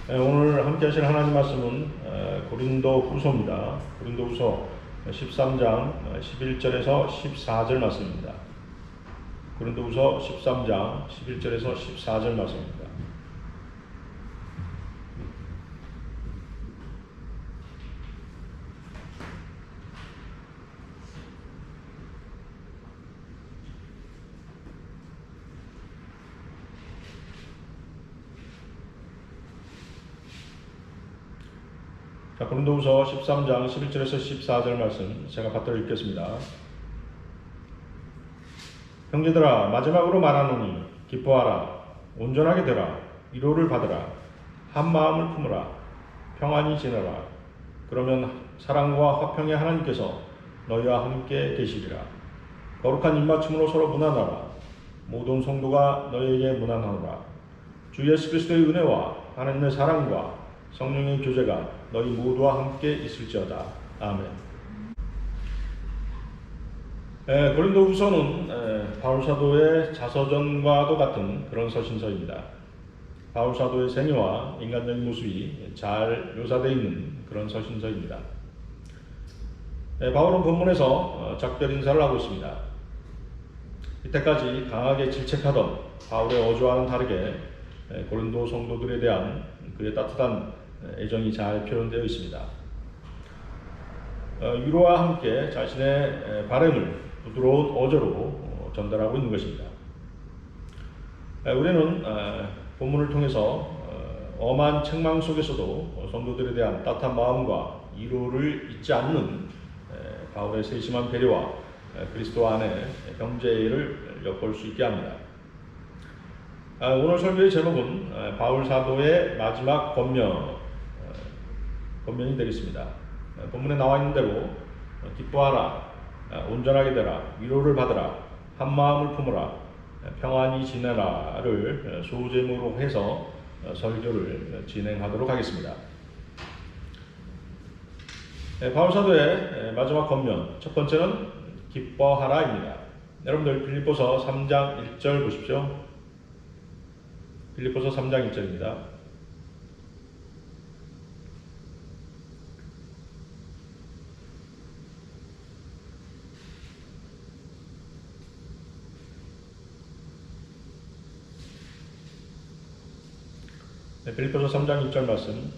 오늘 함께 하실 하나님 말씀은 고린도 후서입니다. 고린도 후서 13장 11절에서 14절 말씀입니다. 고린도 후서 13장 11절에서 14절 말씀입니다. 고린도후서 13장 11절에서 14절 말씀 제가 받들어 읽겠습니다. 형제들아, 마지막으로 말하노니 기뻐하라, 온전하게 되라, 위로를 받으라, 한 마음을 품으라, 평안히 지내라. 그러면 사랑과 화평의 하나님께서 너희와 함께 계시리라. 거룩한 입맞춤으로 서로 문안하라. 모든 성도가 너희에게 문안하노라. 주 예수 그리스도의 은혜와 하나님의 사랑과 성령의 교제가 너희 모두와 함께 있을지어다. 아멘. 고린도 후서는 바울 사도의 자서전과도 같은 그런 서신서입니다. 바울 사도의 생애와 인간적인 모습이 잘 묘사되어 있는 그런 서신서입니다. 바울은 본문에서 작별 인사를 하고 있습니다. 이때까지 강하게 질책하던 바울의 어조와는 다르게 고린도 성도들에 대한 그의 따뜻한 애정이 잘 표현되어 있습니다. 위로와 함께 자신의 바램을 부드러운 어조로 전달하고 있는 것입니다. 우리는 본문을 통해서 엄한 책망 속에서도 성도들에 대한 따뜻한 마음과 위로를 잊지 않는 바울의 세심한 배려와 그리스도 안에 형제를 엿볼 수 있게 합니다. 오늘 설교의 제목은 바울 사도의 마지막 권면이 되겠습니다. 본문에 나와 있는 대로 기뻐하라, 온전하게 되라, 위로를 받으라, 한 마음을 품으라, 평안히 지내라를 소제목으로 해서 설교를 진행하도록 하겠습니다. 바울 사도의 마지막 권면, 첫 번째는 기뻐하라입니다. 여러분들 빌립보서 3장 1절 보십시오. 빌립보서 3장 1절입니다. 빌립보서 3장 1절 말씀.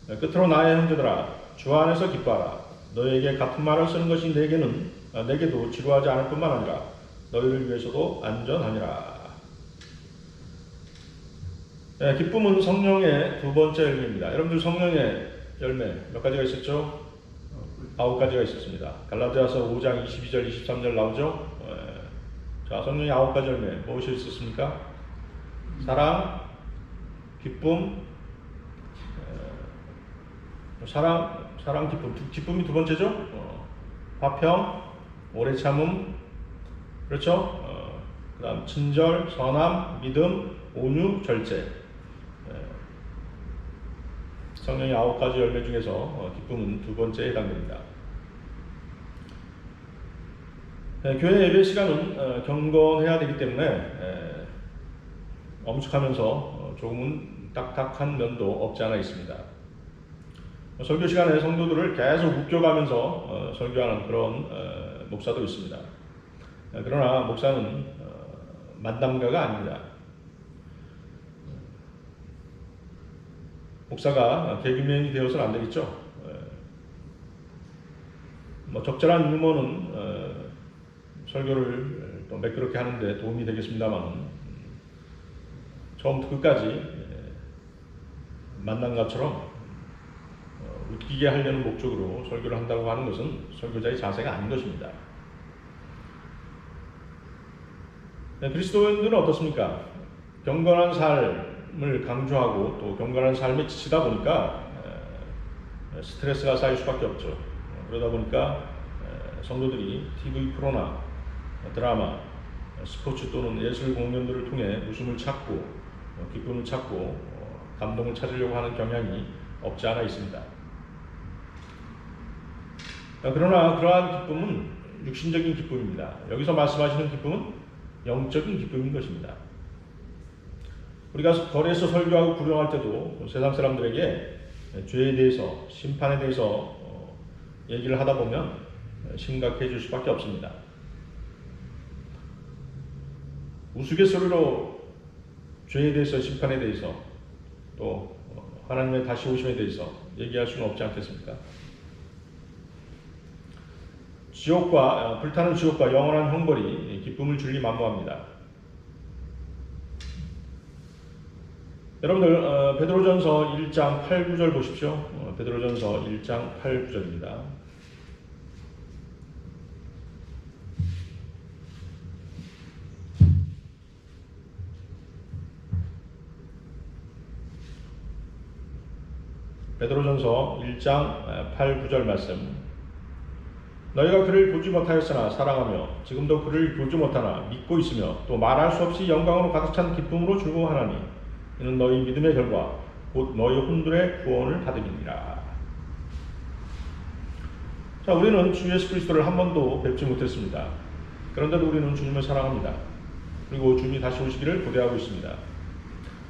끝으로 나의 형제들아, 주 안에서 기뻐하라. 너에게 같은 말을 쓰는 것이 내게도 지루하지 않을 뿐만 아니라 너희를 위해서도 안전하니라. 기쁨은 성령의 두 번째 열매입니다. 여러분들 성령의 열매 몇 가지가 있었죠? 9가지가 있었습니다. 갈라디아서 5장 22절 23절 나오죠? 자, 성령의 9가지 열매 무엇이 있었습니까? 사랑, 기쁨, 사랑, 기쁨. 기쁨이 두 번째죠? 화평, 오래 참음, 그렇죠? 그 다음 친절, 선함, 믿음, 온유, 절제. 성령의 9가지 열매 중에서 기쁨은 두 번째에 해당됩니다. 교회 예배 시간은 경건해야 되기 때문에 엄숙하면서 조금은 딱딱한 면도 없지 않아 있습니다. 설교 시간에 성도들을 계속 웃겨가면서 설교하는 그런 목사도 있습니다. 그러나 목사는 만담가가 아닙니다. 목사가 개그맨이 되어서는 안 되겠죠. 적절한 유머는 설교를 또 매끄럽게 하는데 도움이 되겠습니다만 처음부터 끝까지 만남가처럼 웃기게 하려는 목적으로 설교를 한다고 하는 것은 설교자의 자세가 아닌 것입니다. 그리스도인들은 어떻습니까? 경건한 삶을 강조하고 또 경건한 삶에 지치다 보니까 스트레스가 쌓일 수밖에 없죠. 그러다 보니까 성도들이 TV 프로나 드라마, 스포츠 또는 예술 공연들을 통해 웃음을 찾고 기쁨을 찾고 감동을 찾으려고 하는 경향이 없지 않아 있습니다. 그러나 그러한 기쁨은 육신적인 기쁨입니다. 여기서 말씀하시는 기쁨은 영적인 기쁨인 것입니다. 우리가 거리에서 설교하고 구령할 때도 세상 사람들에게 죄에 대해서, 심판에 대해서 얘기를 하다 보면 심각해질 수밖에 없습니다. 우스갯소리로 죄에 대해서, 심판에 대해서, 또 하나님의 다시 오심에 대해서 얘기할 수는 없지 않겠습니까? 불타는 지옥과 영원한 형벌이 기쁨을 줄리 만무합니다. 여러분들 베드로전서 1장 8, 9절 보십시오. 베드로전서 1장 8, 9절입니다. 베드로전서 1장 8, 9절 말씀. 너희가 그를 보지 못하였으나 사랑하며 지금도 그를 보지 못하나 믿고 있으며 또 말할 수 없이 영광으로 가득 찬 기쁨으로 즐거워하나니 이는 너희 믿음의 결과 곧 너희 혼들의 구원을 받음이니라. 자, 우리는 주 예수 그리스도를 한 번도 뵙지 못했습니다. 그런데도 우리는 주님을 사랑합니다. 그리고 주님이 다시 오시기를 기대하고 있습니다.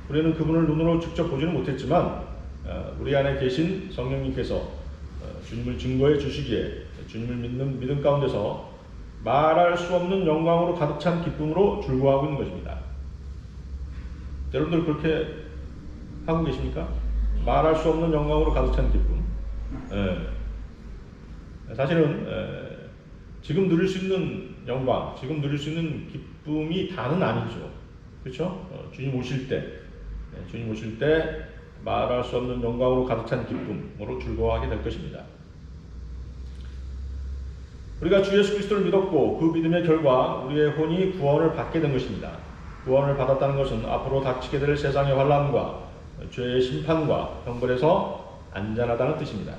우리는 그분을 눈으로 직접 보지는 못했지만 우리 안에 계신 성령님께서 주님을 증거해 주시기에 주님을 믿는 믿음 가운데서 말할 수 없는 영광으로 가득 찬 기쁨으로 즐거워하고 있는 것입니다. 여러분들 그렇게 하고 계십니까? 말할 수 없는 영광으로 가득 찬 기쁨. 사실은 지금 누릴 수 있는 영광, 지금 누릴 수 있는 기쁨이 다는 아니죠. 그렇죠? 주님 오실 때 말할 수 없는 영광으로 가득 찬 기쁨으로 즐거워하게 될 것입니다. 우리가 주 예수 그리스도를 믿었고 그 믿음의 결과 우리의 혼이 구원을 받게 된 것입니다. 구원을 받았다는 것은 앞으로 닥치게 될 세상의 환난과 죄의 심판과 형벌에서 안전하다는 뜻입니다.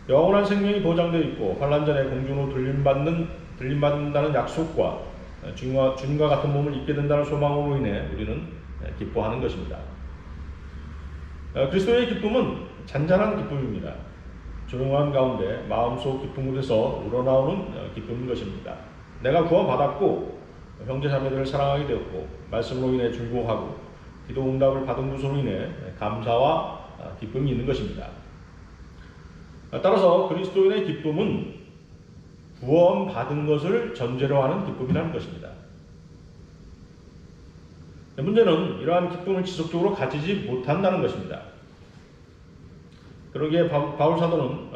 영원한 생명이 보장되어 있고 환난 전에 공중으로 들림받는다는 약속과 주님과 같은 몸을 입게 된다는 소망으로 인해 우리는 기뻐하는 것입니다. 그리스도의 기쁨은 잔잔한 기쁨입니다. 조용한 가운데 마음속 기쁨으로서 우러나오는 기쁨인 것입니다. 내가 구원받았고 형제 자매들을 사랑하게 되었고 말씀으로 인해 즐거워하고 기도 응답을 받은 것으로 인해 감사와 기쁨이 있는 것입니다. 따라서 그리스도인의 기쁨은 구원받은 것을 전제로 하는 기쁨이라는 것입니다. 문제는 이러한 기쁨을 지속적으로 가지지 못한다는 것입니다. 그러기에 바울 사도는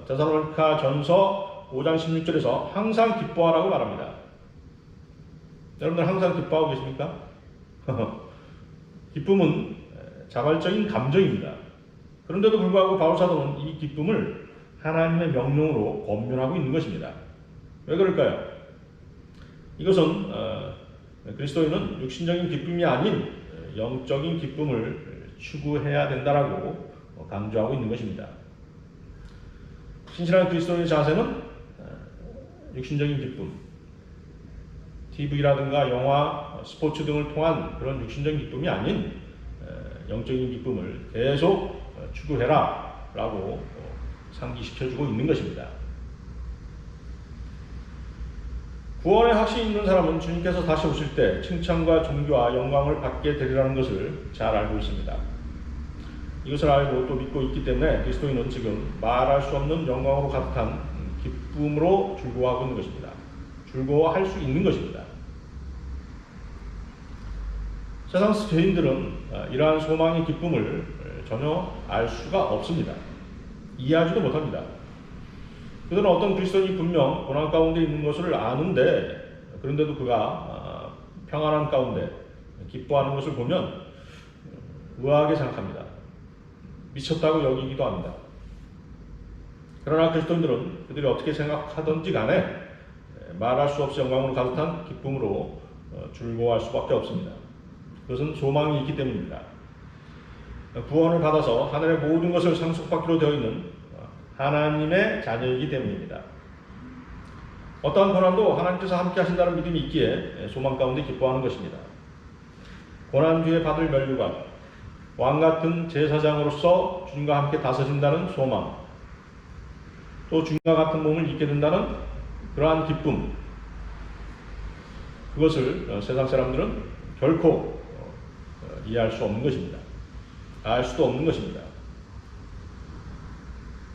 데살로니가 전서 5장 16절에서 항상 기뻐하라고 말합니다. 여러분들 항상 기뻐하고 계십니까? 기쁨은 자발적인 감정입니다. 그런데도 불구하고 바울 사도는 이 기쁨을 하나님의 명령으로 권면하고 있는 것입니다. 왜 그럴까요? 이것은 그리스도인은 육신적인 기쁨이 아닌 영적인 기쁨을 추구해야 된다라고 강조하고 있는 것입니다. 신실한 그리스도인의 자세는 육신적인 기쁨, TV라든가 영화, 스포츠 등을 통한 그런 육신적인 기쁨이 아닌 영적인 기쁨을 계속 추구해라 라고 상기시켜주고 있는 것입니다. 구원의 확신이 있는 사람은 주님께서 다시 오실 때 칭찬과 존귀와 영광을 받게 되리라는 것을 잘 알고 있습니다. 이것을 알고 또 믿고 있기 때문에 그리스도인은 지금 말할 수 없는 영광으로 가득한 기쁨으로 즐거워하고 있는 것입니다. 즐거워할 수 있는 것입니다. 세상 죄인들은 이러한 소망의 기쁨을 전혀 알 수가 없습니다. 이해하지도 못합니다. 그들은 어떤 그리스도인이 분명 고난 가운데 있는 것을 아는데 그런데도 그가 평안한 가운데 기뻐하는 것을 보면 의아하게 생각합니다. 미쳤다고 여기기도 합니다. 그러나 그리스도인들은 그들이 어떻게 생각하든지 간에 말할 수 없이 영광으로 가득한 기쁨으로 즐거워할 수밖에 없습니다. 그것은 소망이 있기 때문입니다. 구원을 받아서 하늘의 모든 것을 상속받기로 되어 있는 하나님의 자녀이기 때문입니다. 어떠한 고난도 하나님께서 함께 하신다는 믿음이 있기에 소망 가운데 기뻐하는 것입니다. 고난 뒤에 받을 면류관, 왕같은 제사장으로서 주님과 함께 다스린다는 소망, 또 주님과 같은 몸을 입게 된다는 그러한 기쁨, 그것을 세상 사람들은 결코 이해할 수 없는 것입니다. 알 수도 없는 것입니다.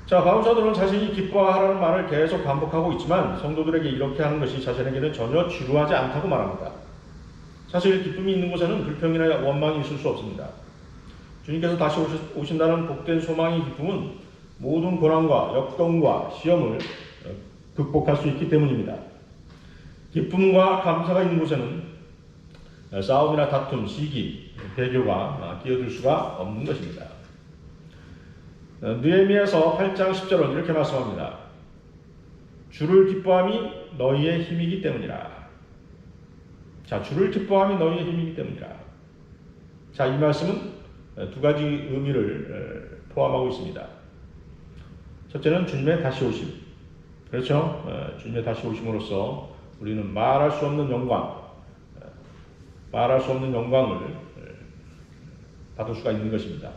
자, 바울 사도는 자신이 기뻐하라는 말을 계속 반복하고 있지만 성도들에게 이렇게 하는 것이 자신에게는 전혀 지루하지 않다고 말합니다. 사실 기쁨이 있는 곳에는 불평이나 원망이 있을 수 없습니다. 주님께서 다시 오신다는 복된 소망의 기쁨은 모든 고난과 역경과 시험을 극복할 수 있기 때문입니다. 기쁨과 감사가 있는 곳에는 싸움이나 다툼, 시기, 배교가 끼어들 수가 없는 것입니다. 느헤미야서 8장 10절은 이렇게 말씀합니다. 주를 기뻐함이 너희의 힘이기 때문이라. 자, 주를 기뻐함이 너희의 힘이기 때문이라. 자, 이 말씀은 두 가지 의미를 포함하고 있습니다. 첫째는 주님의 다시 오심. 그렇죠? 주님의 다시 오심으로써 우리는 말할 수 없는 영광, 말할 수 없는 영광을 받을 수가 있는 것입니다.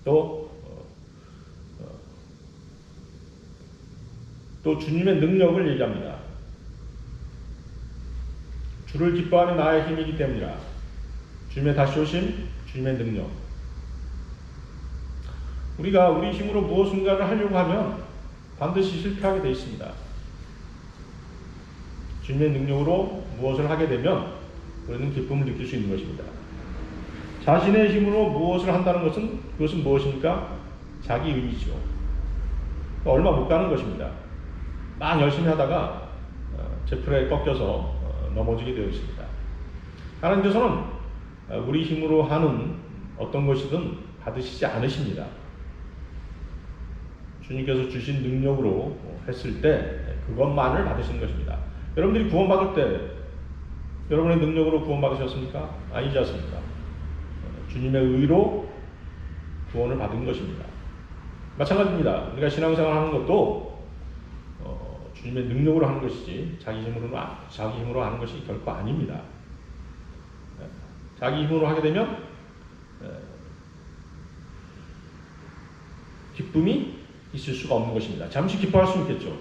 또 주님의 능력을 얘기합니다. 주를 기뻐하는 나의 힘이기 때문이라. 주님의 다시 오심, 주님의 능력. 우리가 우리 힘으로 무엇인가를 하려고 하면 반드시 실패하게 되어 있습니다. 주님의 능력으로 무엇을 하게 되면 우리는 기쁨을 느낄 수 있는 것입니다. 자신의 힘으로 무엇을 한다는 것은 그것은 무엇입니까? 자기 의지죠. 얼마 못 가는 것입니다. 막 열심히 하다가 제풀에 꺾여서 넘어지게 되어 있습니다. 하나님께서는 우리 힘으로 하는 어떤 것이든 받으시지 않으십니다. 주님께서 주신 능력으로 했을 때 그것만을 받으시는 것입니다. 여러분들이 구원받을 때 여러분의 능력으로 구원받으셨습니까? 아니지 않습니까? 주님의 의로 구원을 받은 것입니다. 마찬가지입니다. 우리가 신앙생활 하는 것도 주님의 능력으로 하는 것이지 자기 힘으로 하는 것이 결코 아닙니다. 자기 힘으로 하게 되면 기쁨이 있을 수가 없는 것입니다. 잠시 기뻐할 수 있겠죠.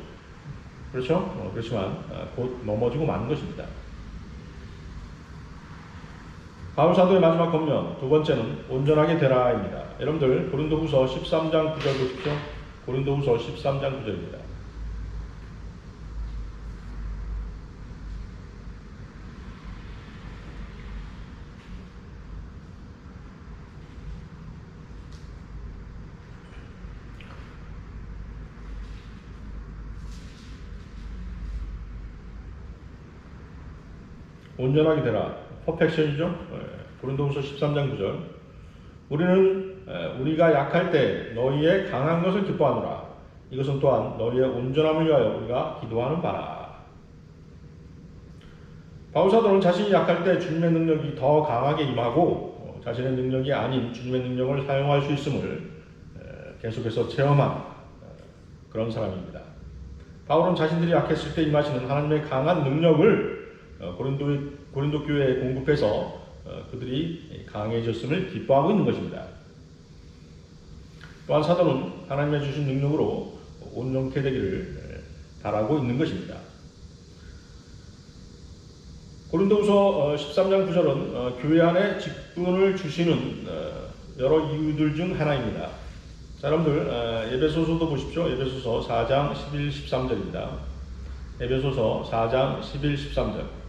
그렇죠? 그렇지만 곧 넘어지고 마는 것입니다. 바울 사도의 마지막 권면 두 번째는 온전하게 되라입니다. 여러분들 고린도후서 13장 9절 보십시오. 고린도후서 13장 9절입니다. 온전하게 되라. 퍼펙션이죠. 고린도후서 13장 9절. 우리가 약할 때 너희의 강한 것을 기뻐하노라. 이것은 또한 너희의 온전함을 위하여 우리가 기도하는 바라. 바울 사도는 자신이 약할 때 주님의 능력이 더 강하게 임하고 자신의 능력이 아닌 주님의 능력을 사용할 수 있음을 계속해서 체험한 그런 사람입니다. 바울은 자신들이 약했을 때 임하시는 하나님의 강한 능력을 고린도 교회에 공급해서 그들이 강해졌음을 기뻐하고 있는 것입니다. 또한 사도는 하나님의 주신 능력으로 온전케 되기를 바라고 있는 것입니다. 고린도후서 13장 9절은 교회 안에 직분을 주시는 여러 이유들 중 하나입니다. 자, 여러분들 에베소서도 보십시오. 에베소서 4장 11, 13절입니다. 에베소서 4장 11, 13절.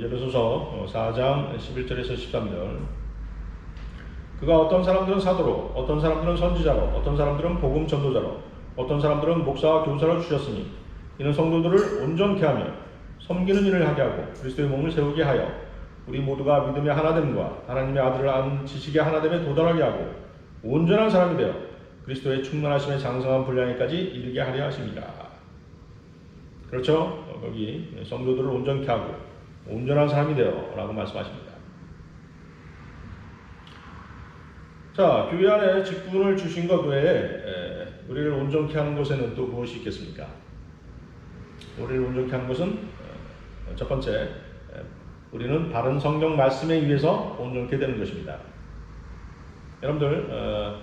에베소서 4장 11절에서 13절. 그가 어떤 사람들은 사도로, 어떤 사람들은 선지자로, 어떤 사람들은 복음 전도자로, 어떤 사람들은 목사와 교사로 주셨으니 이는 성도들을 온전케 하며 섬기는 일을 하게 하고 그리스도의 몸을 세우게 하여 우리 모두가 믿음의 하나됨과 하나님의 아들을 아는 지식의 하나됨에 도달하게 하고 온전한 사람이 되어 그리스도의 충만하심의 장성한 분량에까지 이르게 하려 하십니다. 그렇죠? 거기 성도들을 온전케 하고 온전한 사람이 되어 라고 말씀하십니다. 자, 교회 안에 직분을 주신 것 외에 우리를 온전케 하는 것에는 또 무엇이 있겠습니까? 우리를 온전케 하는 것은 첫 번째, 우리는 바른 성경 말씀에 의해서 온전케 되는 것입니다. 여러분들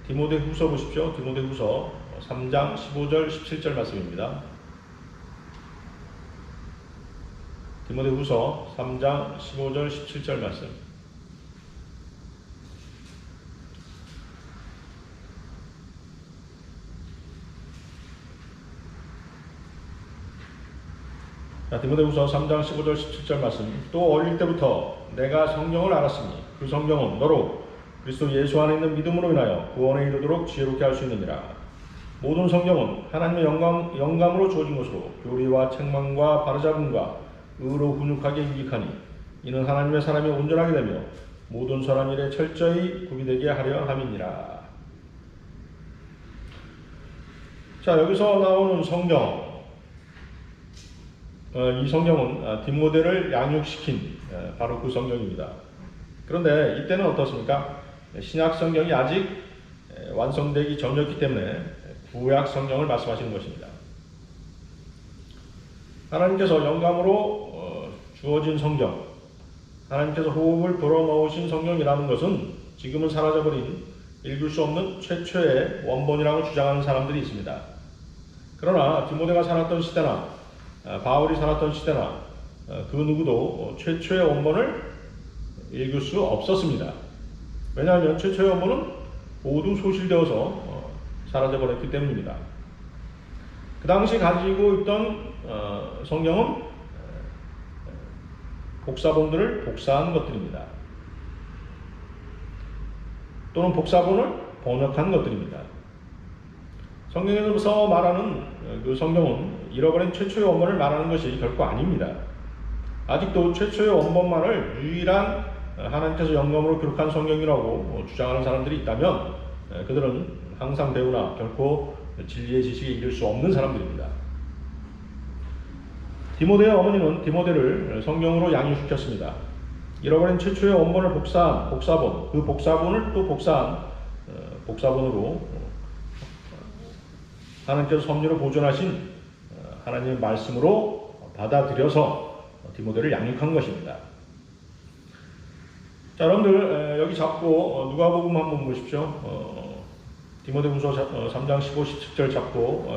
디모데후서 보십시오. 디모데후서 3장 15절 17절 말씀입니다. 디모데후서 3장 15절 17절 말씀. 자, 디모데후서 3장 15절 17절 말씀. 또 어릴 때부터 내가 성경을 알았으니 그 성경은 너로 그리스도 예수 안에 있는 믿음으로 인하여 구원에 이르도록 지혜롭게 할 수 있느니라. 모든 성경은 하나님의 영감으로 주어진 것으로 교리와 책망과 바로잡음과 의로 훈육하게 유익하니 이는 하나님의 사람이 온전하게 되며 모든 선한 일에 철저히 구비되게 하려 함이니라. 자, 여기서 나오는 성경, 이 성경은 디모데를 양육시킨 바로 그 성경입니다. 그런데 이때는 어떻습니까? 신약 성경이 아직 완성되기 전이었기 때문에 구약 성경을 말씀하시는 것입니다. 하나님께서 영감으로 주어진 성경, 하나님께서 호흡을 불어넣으신 성경이라는 것은 지금은 사라져버린 읽을 수 없는 최초의 원본이라고 주장하는 사람들이 있습니다. 그러나 디모데가 살았던 시대나 바울이 살았던 시대나 그 누구도 최초의 원본을 읽을 수 없었습니다. 왜냐하면 최초의 원본은 모두 소실되어서 사라져버렸기 때문입니다. 그 당시 가지고 있던 성경은 복사본들을 복사한 것들입니다. 또는 복사본을 번역한 것들입니다. 성경에서 말하는 그 성경은 잃어버린 최초의 원본을 말하는 것이 결코 아닙니다. 아직도 최초의 원본만을 유일한 하나님께서 영감으로 기록한 성경이라고 주장하는 사람들이 있다면 그들은 항상 배우나 결코 진리의 지식에 이를 수 없는 사람들입니다. 디모데의 어머니는 디모데를 성경으로 양육시켰습니다. 잃어버린 최초의 원본을 복사한 복사본, 그 복사본을 또 복사한 복사본으로 하나님께서 섭리로 보존하신 하나님의 말씀으로 받아들여서 디모데를 양육한 것입니다. 자, 여러분들 여기 잡고 누가복음 한번 보십시오. 디모데후서 3장 15, 17절 잡고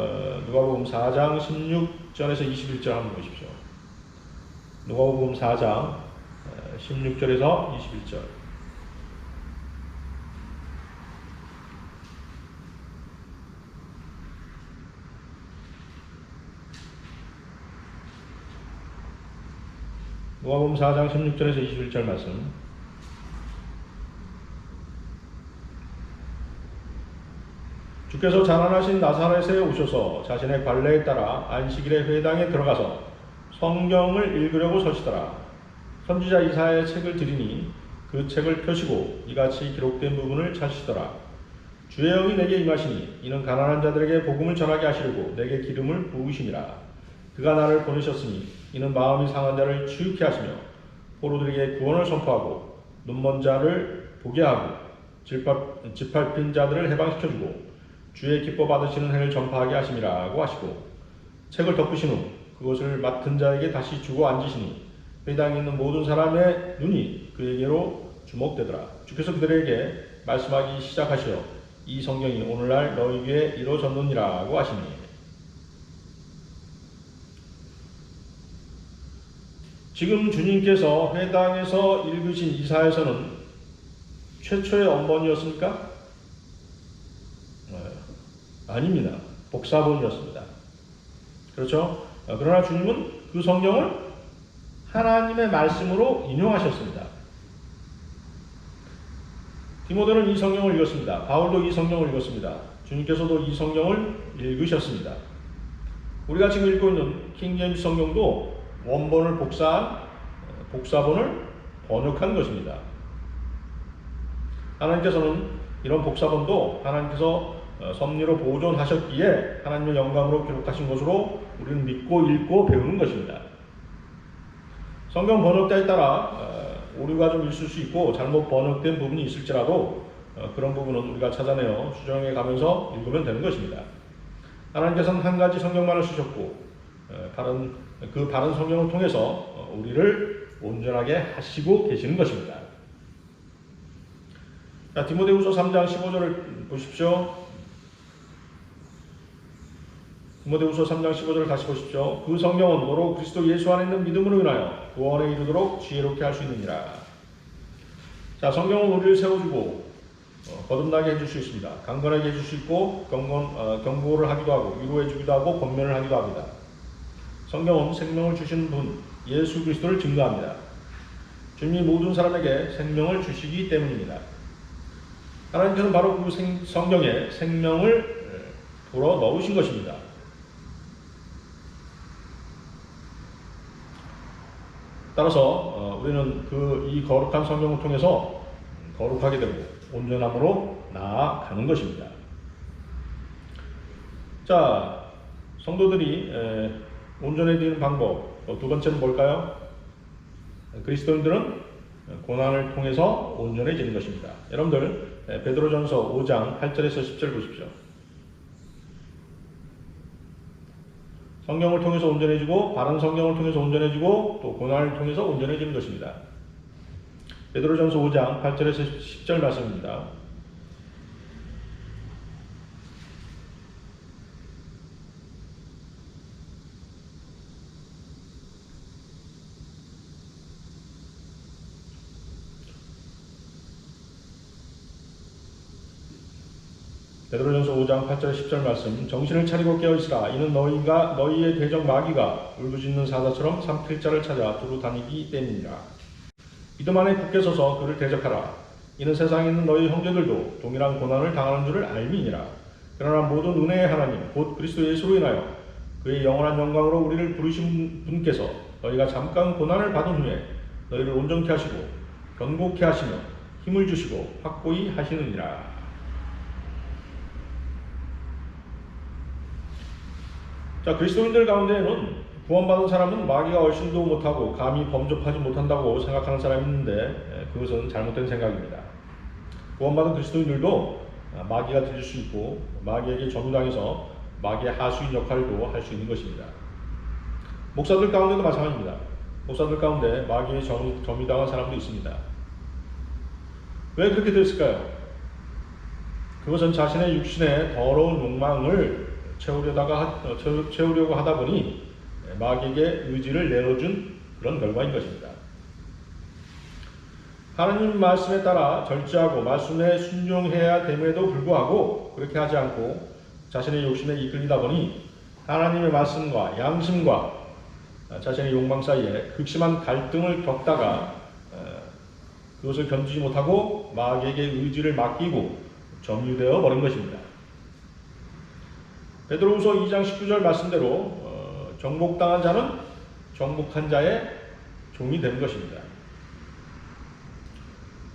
누가복음 4장 16절에서 21절 한번 보십시오. 누가복음 4장 16절에서 21절. 누가복음 4장 16절에서 21절 말씀. 주께서 자라나신 나사렛에 오셔서 자신의 관례에 따라 안식일에 회당에 들어가서 성경을 읽으려고 서시더라. 선지자 이사야의 책을 드리니 그 책을 펴시고 이같이 기록된 부분을 찾으시더라. 주의 영이 내게 임하시니 이는 가난한 자들에게 복음을 전하게 하시려고 내게 기름을 부으심이라. 그가 나를 보내셨으니 이는 마음이 상한 자를 치유케 하시며 포로들에게 구원을 선포하고 눈먼 자를 보게 하고 짓밟힌 자들을 해방시켜주고 주의 기뻐 받으시는 해를 전파하게 하심이라고 하시고 책을 덮으신 후 그것을 맡은 자에게 다시 주고 앉으시니 회당에 있는 모든 사람의 눈이 그에게로 주목되더라. 주께서 그들에게 말씀하기 시작하시어 이 성경이 오늘날 너희에게 이루어졌느니라고 하시니. 지금 주님께서 회당에서 읽으신 이사야서는 최초의 원본이었습니까? 아닙니다. 복사본이었습니다. 그렇죠? 그러나 주님은 그 성경을 하나님의 말씀으로 인용하셨습니다. 디모데는 이 성경을 읽었습니다. 바울도 이 성경을 읽었습니다. 주님께서도 이 성경을 읽으셨습니다. 우리가 지금 읽고 있는 킹제임스 성경도 원본을 복사한 복사본을 번역한 것입니다. 하나님께서는 이런 복사본도 하나님께서 섭리로 보존하셨기에 하나님의 영감으로 기록하신 것으로 우리는 믿고 읽고 배우는 것입니다. 성경 번역자에 따라 오류가 좀 있을 수 있고 잘못 번역된 부분이 있을지라도 그런 부분은 우리가 찾아내어 수정해 가면서 읽으면 되는 것입니다. 하나님께서는 한 가지 성경만을 쓰셨고 그 바른 성경을 통해서 우리를 온전하게 하시고 계시는 것입니다. 자, 디모데후서 3장 15절을 보십시오. 디모데후서 3장 15절을 다시 보십시오. 그 성령은 너로 그리스도 예수 안에 있는 믿음으로 인하여 구원에 이르도록 지혜롭게 할 수 있느니라. 자, 성령은 우리를 세워주고 거듭나게 해줄 수 있습니다. 강건하게 해줄 수 있고 경고를 하기도 하고 위로해 주기도 하고 권면을 하기도 합니다. 성령은 생명을 주신 분 예수 그리스도를 증거합니다. 주님이 모든 사람에게 생명을 주시기 때문입니다. 하나님께서는 바로 그 성령에 생명을 불어 넣으신 것입니다. 따라서 우리는 이 거룩한 성령을 통해서 거룩하게 되고 온전함으로 나아가는 것입니다. 자, 성도들이 온전해지는 방법 두 번째는 뭘까요? 그리스도인들은 고난을 통해서 온전해지는 것입니다. 여러분들 베드로전서 5장 8절에서 10절 보십시오. 성령을 통해서 온전해지고 바른 성령을 통해서 온전해지고 또 고난을 통해서 온전해지는 것입니다. 베드로전서 5장 8절에서 10절 말씀입니다. 베드로전서 5장 8절 10절 말씀. 정신을 차리고 깨어있으라. 이는 너희의 대적 마귀가 울부짖는 사자처럼 삼킬 자를 찾아 두루 다니기 때문이라. 믿음 안에 굳게 서서 그를 대적하라. 이는 세상에 있는 너희 형제들도 동일한 고난을 당하는 줄을 알미니라. 그러나 모든 은혜의 하나님 곧 그리스도 예수로 인하여 그의 영원한 영광으로 우리를 부르신 분께서 너희가 잠깐 고난을 받은 후에 너희를 온전케 하시고 견고케 하시며 힘을 주시고 확고히 하시느니라. 자, 그리스도인들 가운데에는 구원받은 사람은 마귀가 얼씬도 못하고 감히 범접하지 못한다고 생각하는 사람이 있는데 그것은 잘못된 생각입니다. 구원받은 그리스도인들도 마귀가 들릴 수 있고 마귀에게 점유당해서 마귀의 하수인 역할도 할 수 있는 것입니다. 목사들 가운데도 마찬가지입니다. 목사들 가운데 마귀에 점유당한 사람도 있습니다. 왜 그렇게 됐을까요? 그것은 자신의 육신의 더러운 욕망을 채우려고 하다 보니 마귀에게 의지를 내어준 그런 결과인 것입니다. 하나님 말씀에 따라 절제하고 말씀에 순종해야 됨에도 불구하고 그렇게 하지 않고 자신의 욕심에 이끌리다 보니 하나님의 말씀과 양심과 자신의 욕망 사이에 극심한 갈등을 겪다가 그것을 견디지 못하고 마귀에게 의지를 맡기고 점유되어 버린 것입니다. 베드로후서 2장 19절 말씀대로 정복당한 자는 정복한 자의 종이 되는 것입니다.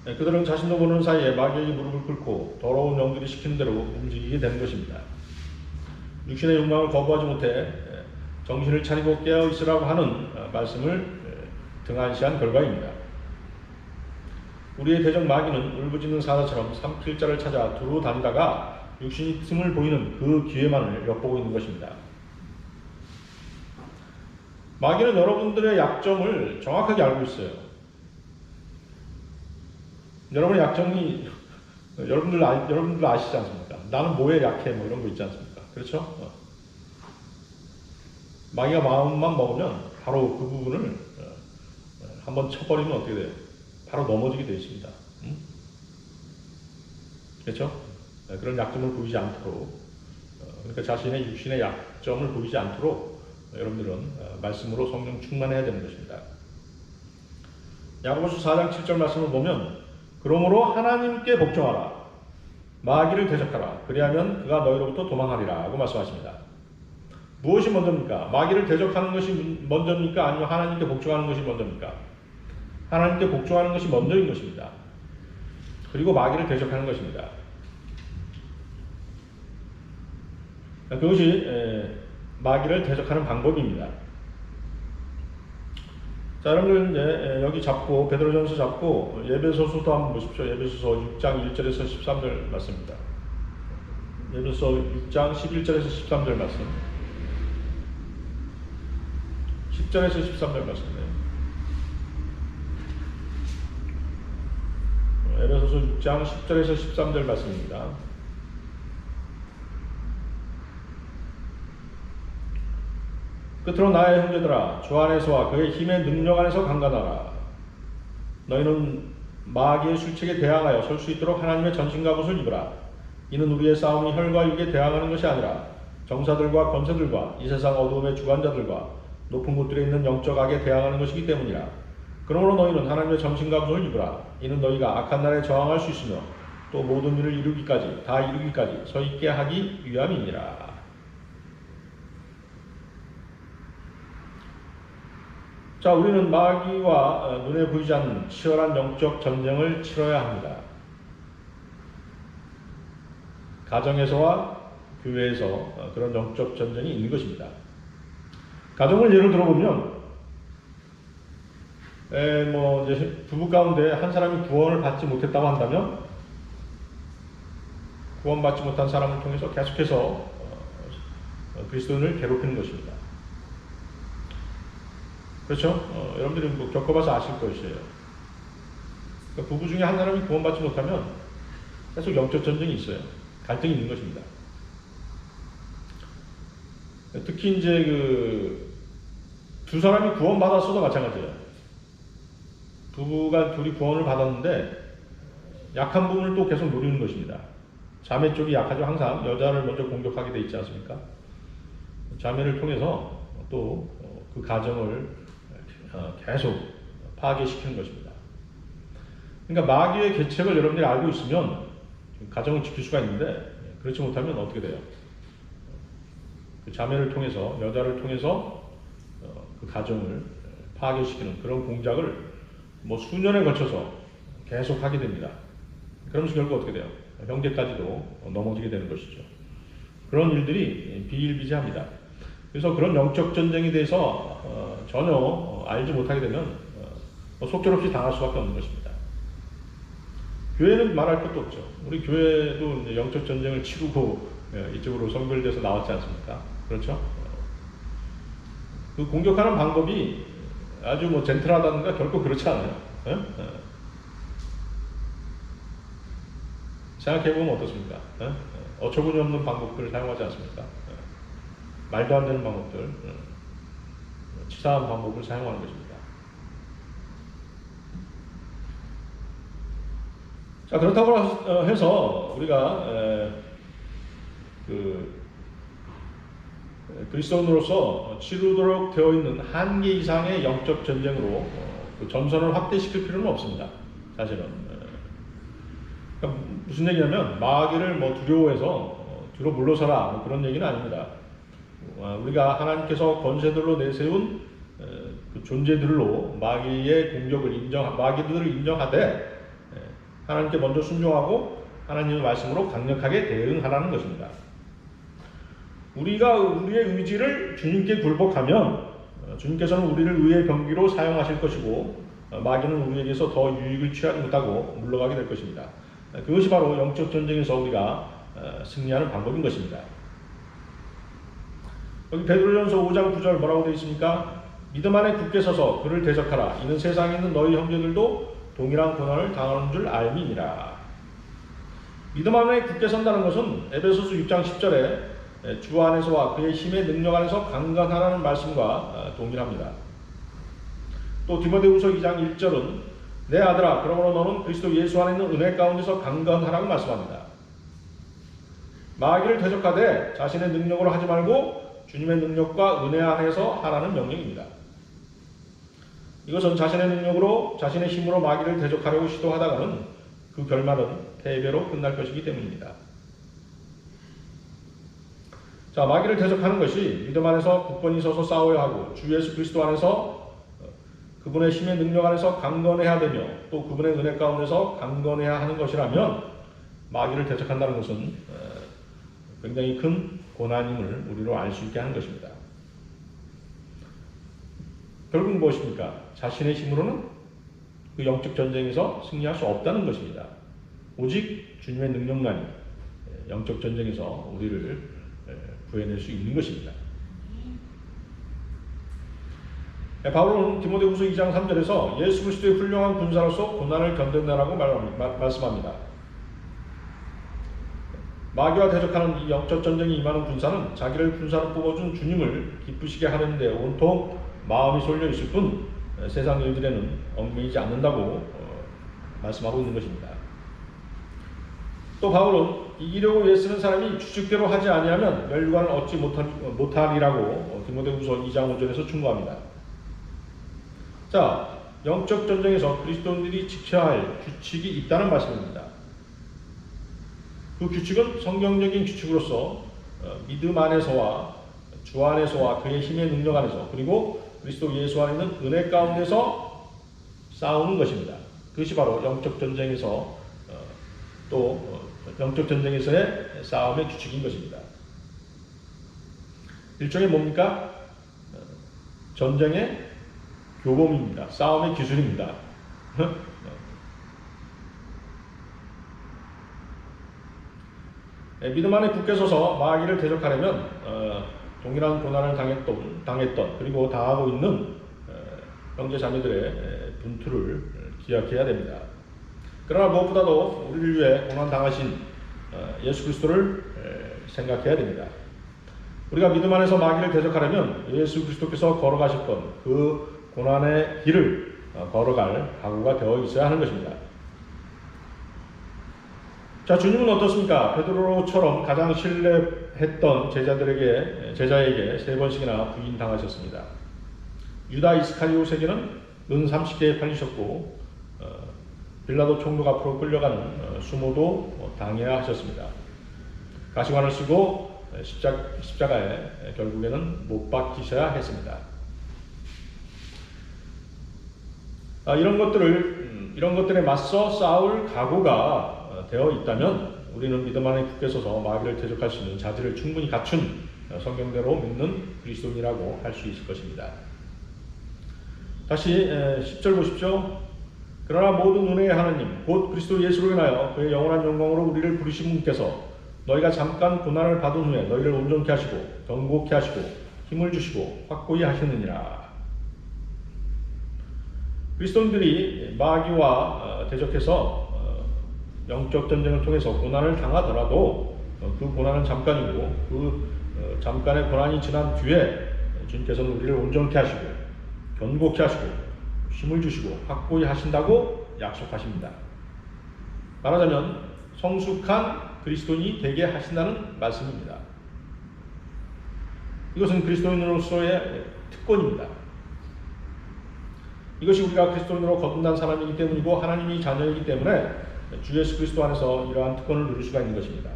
그들은 자신도 모르는 사이에 마귀에게 무릎을 꿇고 더러운 영들이 시키는 대로 움직이게 되는 것입니다. 육신의 욕망을 거부하지 못해 정신을 차리고 깨어 있으라고 하는 말씀을 등한시한 결과입니다. 우리의 대적 마귀는 울부짖는 사자처럼 삼킬 자를 찾아 두루 다니다가 육신이 틈을 보이는 그 기회만을 엿보고 있는 것입니다. 마귀는 여러분들의 약점을 정확하게 알고 있어요. 여러분의 약점이 여러분들 아시지 않습니까? 나는 뭐에 약해 뭐 이런 거 있지 않습니까? 그렇죠? 마귀가 마음만 먹으면 바로 그 부분을 한번 쳐버리면 어떻게 돼요? 바로 넘어지게 되어 있습니다. 그렇죠? 그런 약점을 보이지 않도록 그러니까 자신의 육신의 약점을 보이지 않도록 여러분들은 말씀으로 성령 충만해야 되는 것입니다. 야고보서 4장 7절 말씀을 보면 그러므로 하나님께 복종하라 마귀를 대적하라 그리하면 그가 너희로부터 도망하리라 하고 말씀하십니다. 무엇이 먼저입니까? 마귀를 대적하는 것이 먼저입니까? 아니면 하나님께 복종하는 것이 먼저입니까? 하나님께 복종하는 것이 먼저인 것입니다. 그리고 마귀를 대적하는 것입니다. 그것이 마귀를 대적하는 방법입니다. 자, 여러분들 이제 여기 잡고 베드로전서 잡고 에베소서도 한번 보십시오. 에베소서 6장 1절에서 13절 말씀입니다. 에베소서 6장 11절에서 13절 말씀. 10절에서 13절 말씀이에요. 에베소서 6장 10절에서 13절 말씀입니다. 끝으로 나의 형제들아, 주 안에서와 그의 힘의 능력 안에서 강건하라. 너희는 마귀의 술책에 대항하여 설 수 있도록 하나님의 전신갑옷을 입으라. 이는 우리의 싸움이 혈과 육에 대항하는 것이 아니라 정사들과 권세들과 이 세상 어두움의 주관자들과 높은 곳들에 있는 영적 악에 대항하는 것이기 때문이라. 그러므로 너희는 하나님의 전신갑옷을 입으라. 이는 너희가 악한 날에 저항할 수 있으며 또 모든 일을 이루기까지 다 이루기까지 서 있게 하기 위함이니라. 자, 우리는 마귀와 눈에 보이지 않는 치열한 영적 전쟁을 치러야 합니다. 가정에서와 교회에서 그런 영적 전쟁이 있는 것입니다. 가정을 예를 들어보면, 이제 부부 가운데 한 사람이 구원을 받지 못했다고 한다면, 구원받지 못한 사람을 통해서 계속해서 그리스도인을 괴롭히는 것입니다. 그렇죠? 여러분들이 뭐 겪어봐서 아실 것이에요. 그러니까 부부 중에 한 사람이 구원받지 못하면 계속 영적 전쟁이 있어요. 갈등이 있는 것입니다. 특히 이제 두 사람이 구원받았어도 마찬가지예요. 부부가 둘이 구원을 받았는데 약한 부분을 또 계속 노리는 것입니다. 자매 쪽이 약하죠. 항상 여자를 먼저 공격하게 돼 있지 않습니까? 자매를 통해서 또 그 가정을 계속 파괴시키는 것입니다. 그러니까 마귀의 계책을 여러분들이 알고 있으면 가정을 지킬 수가 있는데, 그렇지 못하면 어떻게 돼요? 그 자매를 통해서, 여자를 통해서 그 가정을 파괴시키는 그런 공작을 뭐 수년에 걸쳐서 계속 하게 됩니다. 그러면서 결국 어떻게 돼요? 형제까지도 넘어지게 되는 것이죠. 그런 일들이 비일비재합니다. 그래서 그런 영적 전쟁에 대해서 전혀 알지 못하게 되면 속절없이 당할 수밖에 없는 것입니다. 교회는 말할 것도 없죠. 우리 교회도 영적 전쟁을 치르고 이쪽으로 선별돼서 나왔지 않습니까? 그렇죠? 그 공격하는 방법이 아주 뭐 젠틀하다든가 결코 그렇지 않아요. 생각해보면 어떻습니까? 어처구니 없는 방법들을 사용하지 않습니까? 말도 안 되는 방법들, 치사한 방법을 사용하는 것입니다. 자, 그렇다고 해서 우리가 그리스도인으로서 치르도록 되어 있는 한계 이상의 영적 전쟁으로 그 전선을 확대시킬 필요는 없습니다. 사실은. 그러니까 무슨 얘기냐면 마귀를 뭐 두려워해서 뒤로 물러서라 뭐 그런 얘기는 아닙니다. 우리가 하나님께서 권세들로 내세운 그 존재들로 마귀의 공격을 마귀들을 인정하되 하나님께 먼저 순종하고 하나님의 말씀으로 강력하게 대응하라는 것입니다. 우리가 우리의 의지를 주님께 굴복하면 주님께서는 우리를 의의 병기로 사용하실 것이고 마귀는 우리에게서 더 유익을 취하지 못하고 물러가게 될 것입니다. 그것이 바로 영적 전쟁에서 우리가 승리하는 방법인 것입니다. 여기 베드로전서 5장 9절 뭐라고 되어 있습니까? 믿음 안에 굳게 서서 그를 대적하라. 이는 세상에 있는 너희 형제들도 동일한 고난을 당하는 줄 알미니라. 믿음 안에 굳게 선다는 것은 에베소서 6장 10절에 주 안에서와 그의 힘의 능력 안에서 강건하라는 말씀과 동일합니다. 또 디모데후서 2장 1절은 내 아들아 그러므로 너는 그리스도 예수 안에 있는 은혜 가운데서 강건하라고 말씀합니다. 마귀를 대적하되 자신의 능력으로 하지 말고 주님의 능력과 은혜 안에서 하라는 명령입니다. 이것은 자신의 능력으로 자신의 힘으로 마귀를 대적하려고 시도하다가는 그 결말은 패배로 끝날 것이기 때문입니다. 자, 마귀를 대적하는 것이 믿음 안에서 굳건히 서서 싸워야 하고 주 예수 그리스도 안에서 그분의 힘의 능력 안에서 강건해야 되며 또 그분의 은혜 가운데서 강건해야 하는 것이라면 마귀를 대적한다는 것은 굉장히 큰 고난임을 우리로 알 수 있게 하는 것입니다. 결국 무엇입니까? 자신의 힘으로는 그 영적 전쟁에서 승리할 수 없다는 것입니다. 오직 주님의 능력만이 영적 전쟁에서 우리를 구해낼 수 있는 것입니다. 바울은 디모데후서 2장 3절에서 예수 그리스도의 훌륭한 군사로서 고난을 견뎌내라고 말씀합니다. 마귀와 대적하는 이 영적 전쟁이 임하는 군사는 자기를 군사로 뽑아준 주님을 기쁘시게 하는 데 온통 마음이 쏠려 있을 뿐 세상 일들에는 얽매이지 않는다고 말씀하고 있는 것입니다. 또 바울은 이기려고 애쓰는 사람이 주식대로 하지 아니하면 멸류관을 얻지 못하리라고 디모데후서 2장 5절에서 충고합니다. 자, 영적 전쟁에서 그리스도인들이 지켜야 할 규칙이 있다는 말씀입니다. 그 규칙은 성경적인 규칙으로서 믿음 안에서와 주 안에서와 그의 힘의 능력 안에서 그리고 그리스도 예수 안에 있는 은혜 가운데서 싸우는 것입니다. 그것이 바로 영적 전쟁에서 또 영적 전쟁에서의 싸움의 규칙인 것입니다. 일종의 뭡니까? 전쟁의 교범입니다. 싸움의 기술입니다. 믿음 안에 굳게 서서 마귀를 대적하려면 동일한 고난을 당했던 그리고 당하고 있는 형제 자매들의 분투를 기억해야 됩니다. 그러나 무엇보다도 우리를 위해 고난 당하신 예수 그리스도를 생각해야 됩니다. 우리가 믿음 안에서 마귀를 대적하려면 예수 그리스도께서 걸어가셨던 그 고난의 길을 걸어갈 각오가 되어 있어야 하는 것입니다. 자, 주님은 어떻습니까? 베드로처럼 가장 신뢰했던 제자에게 3번씩이나 부인당하셨습니다. 유다 이스카리ot에게는 은 30개에 팔리셨고 빌라도 총독 앞으로 끌려가는 수모도 당해야 하셨습니다. 가시관을 쓰고 십자가에 결국에는 못 박히셔야 했습니다. 이런 것들에 맞서 싸울 각오가 되어 있다면 우리는 믿음 안에 굳게 서서 마귀를 대적할 수 있는 자질을 충분히 갖춘 성경대로 믿는 그리스도인이라고 할 수 있을 것입니다. 다시 10절 보십시오. 그러나 모든 은혜의 하나님 곧 그리스도 예수로 인하여 그의 영원한 영광으로 우리를 부르신 분께서 너희가 잠깐 고난을 받은 후에 너희를 온전케 하시고 견고케 하시고 힘을 주시고 확고히 하시느니라. 그리스도인들이 마귀와 대적해서 영적 전쟁을 통해서 고난을 당하더라도 그 고난은 잠깐이고 그 잠깐의 고난이 지난 뒤에 주님께서는 우리를 온전케 하시고 견고케 하시고 힘을 주시고 확고히 하신다고 약속하십니다. 말하자면 성숙한 그리스도인이 되게 하신다는 말씀입니다. 이것은 그리스도인으로서의 특권입니다. 이것이 우리가 그리스도인으로 거듭난 사람이기 때문이고 하나님이 자녀이기 때문에 주 예수 그리스도 안에서 이러한 특권을 누릴 수가 있는 것입니다.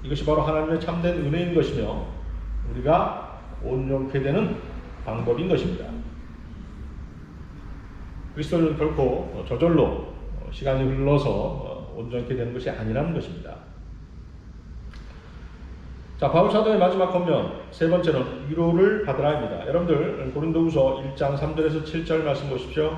이것이 바로 하나님의 참된 은혜인 것이며 우리가 온전케 되는 방법인 것입니다. 그리스도는 결코 저절로 시간이 흘러서 온전케 되는 것이 아니라는 것입니다. 자, 바울 사도의 마지막 권면 세 번째는 위로를 받으라입니다. 여러분들 고린도후서 1장 3절에서 7절 말씀 보십시오.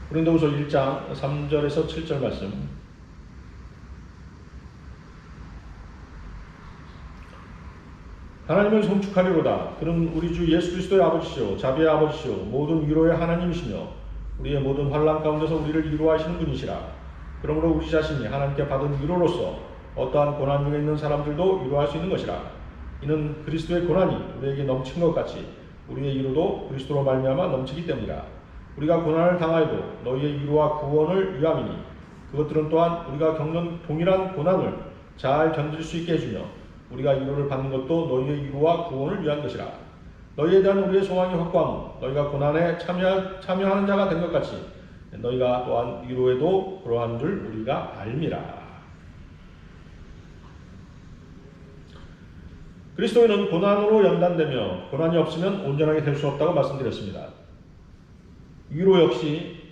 고린도후서 1장 3절에서 7절 말씀. 하나님을 송축하리로다. 그는 우리 주 예수 그리스도의 아버지시오 자비의 아버지시오 모든 위로의 하나님이시며 우리의 모든 환난 가운데서 우리를 위로하시는 분이시라. 그러므로 우리 자신이 하나님께 받은 위로로서 어떠한 고난 중에 있는 사람들도 위로할 수 있는 것이라. 이는 그리스도의 고난이 우리에게 넘친 것 같이 우리의 위로도 그리스도로 말미암아 넘치기 때문이라. 우리가 고난을 당하여도 너희의 위로와 구원을 위함이니 그것들은 또한 우리가 겪는 동일한 고난을 잘 견딜 수 있게 해주며 우리가 위로를 받는 것도 너희의 위로와 구원을 위한 것이라. 너희에 대한 우리의 소망이 확고함은 너희가 고난에 참여하는 자가 된 것 같이 너희가 또한 위로에도 그러한 줄 우리가 알미라. 그리스도인은 고난으로 연단되며 고난이 없으면 온전하게 될 수 없다고 말씀드렸습니다. 위로 역시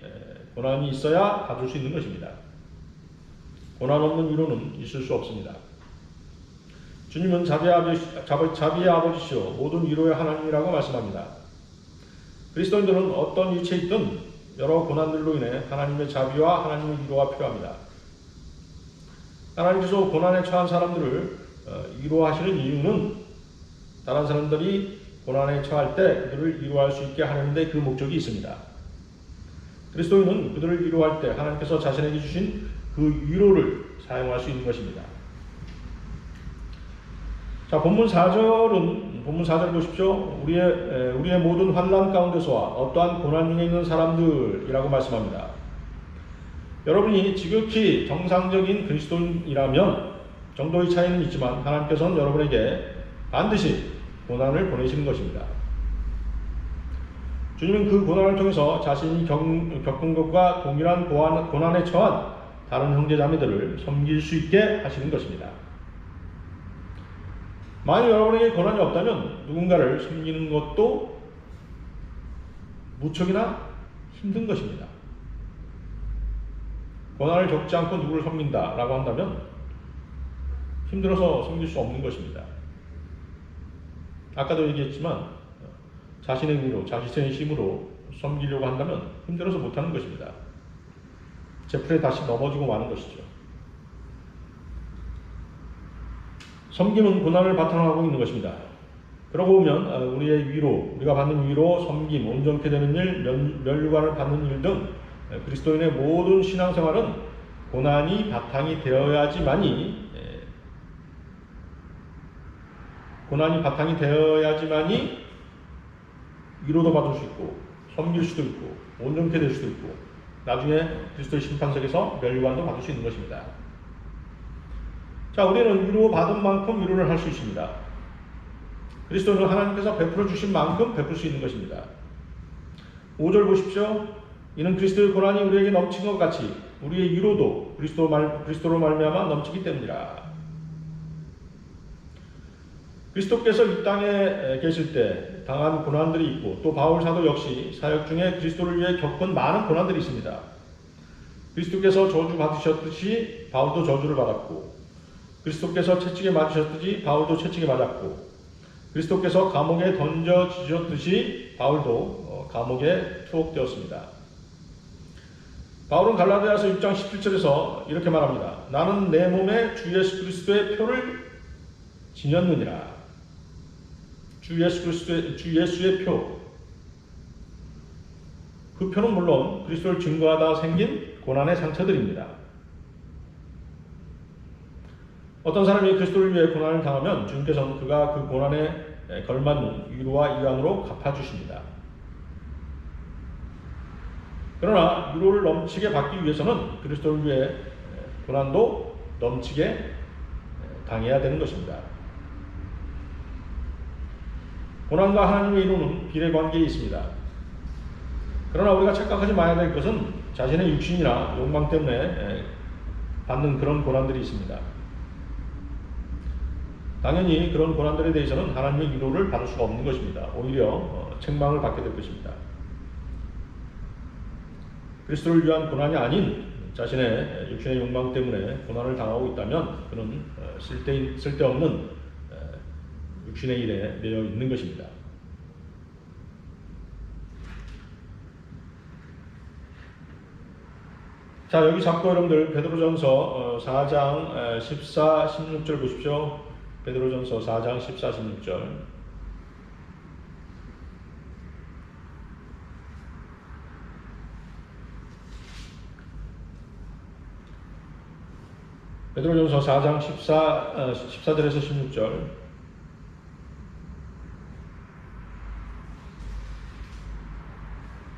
고난이 있어야 받을 수 있는 것입니다. 고난 없는 위로는 있을 수 없습니다. 주님은 자비의 아버지시오 모든 위로의 하나님이라고 말씀합니다. 그리스도인들은 어떤 위치에 있든 여러 고난들로 인해 하나님의 자비와 하나님의 위로가 필요합니다. 하나님께서 고난에 처한 사람들을 위로하시는 이유는 다른 사람들이 고난에 처할 때 그들을 위로할 수 있게 하는 데 그 목적이 있습니다. 그리스도인은 그들을 위로할 때 하나님께서 자신에게 주신 그 위로를 사용할 수 있는 것입니다. 자, 본문 4절 보십시오. 우리의 모든 환난 가운데서와 어떠한 고난 중에 있는 사람들이라고 말씀합니다. 여러분이 지극히 정상적인 그리스도인이라면 정도의 차이는 있지만 하나님께서는 여러분에게 반드시 고난을 보내시는 것입니다. 주님은 그 고난을 통해서 자신이 겪은 것과 동일한 고난에 처한 다른 형제자매들을 섬길 수 있게 하시는 것입니다. 만약 여러분에게 고난이 없다면 누군가를 섬기는 것도 무척이나 힘든 것입니다. 고난을 겪지 않고 누구를 섬긴다라고 한다면 힘들어서 섬길 수 없는 것입니다. 아까도 얘기했지만 자신의 의로, 자신의 힘으로 섬기려고 한다면 힘들어서 못하는 것입니다. 제풀에 다시 넘어지고 마는 것이죠. 섬김은 고난을 바탕으로 하고 있는 것입니다. 그러고 보면 우리의 위로, 우리가 받는 위로, 섬김, 온전케 되는 일, 면류관을 받는 일 등 그리스도인의 모든 신앙생활은 고난이 바탕이 되어야지만이 위로도 받을 수 있고 섬길 수도 있고 온전케 될 수도 있고 나중에 그리스도의 심판석에서 면류관도 받을 수 있는 것입니다. 자, 우리는 위로 받은 만큼 위로를 할 수 있습니다. 그리스도는 하나님께서 베풀어 주신 만큼 베풀 수 있는 것입니다. 5절 보십시오. 이는 그리스도의 고난이 우리에게 넘친 것 같이 우리의 위로도 그리스도로 말미암아 넘치기 때문이라. 그리스도께서 이 땅에 계실 때 당한 고난들이 있고 또 바울 사도 역시 사역 중에 그리스도를 위해 겪은 많은 고난들이 있습니다. 그리스도께서 저주 받으셨듯이 바울도 저주를 받았고 그리스도께서 채찍에 맞으셨듯이 바울도 채찍에 맞았고 그리스도께서 감옥에 던져지셨듯이 바울도 감옥에 투옥되었습니다. 바울은 갈라디아서 6장 17절에서 이렇게 말합니다. 나는 내 몸에 주 예수 그리스도의 표를 지녔느니라. 주 예수의 표. 그 표는 물론 그리스도를 증거하다 생긴 고난의 상처들입니다. 어떤 사람이 그리스도를 위해 고난을 당하면 주님께서는 그가 그 고난에 걸맞는 위로와 위안으로 갚아주십니다. 그러나 위로를 넘치게 받기 위해서는 그리스도를 위해 고난도 넘치게 당해야 되는 것입니다. 고난과 하나님의 위로는 비례관계에 있습니다. 그러나 우리가 착각하지 말아야 될 것은 자신의 육신이나 욕망 때문에 받는 그런 고난들이 있습니다. 당연히 그런 고난들에 대해서는 하나님의 위로를 받을 수가 없는 것입니다. 오히려 책망을 받게 될 것입니다. 그리스도를 위한 고난이 아닌 자신의 육신의 욕망 때문에 고난을 당하고 있다면 그는 쓸데없는 육신의 일에 매여 있는 것입니다. 자, 여기 잡고 여러분들 베드로전서 4장 14, 16절 보십시오. 베드로전서 4장 14, 16절. 베드로전서 4장 14절에서 16절.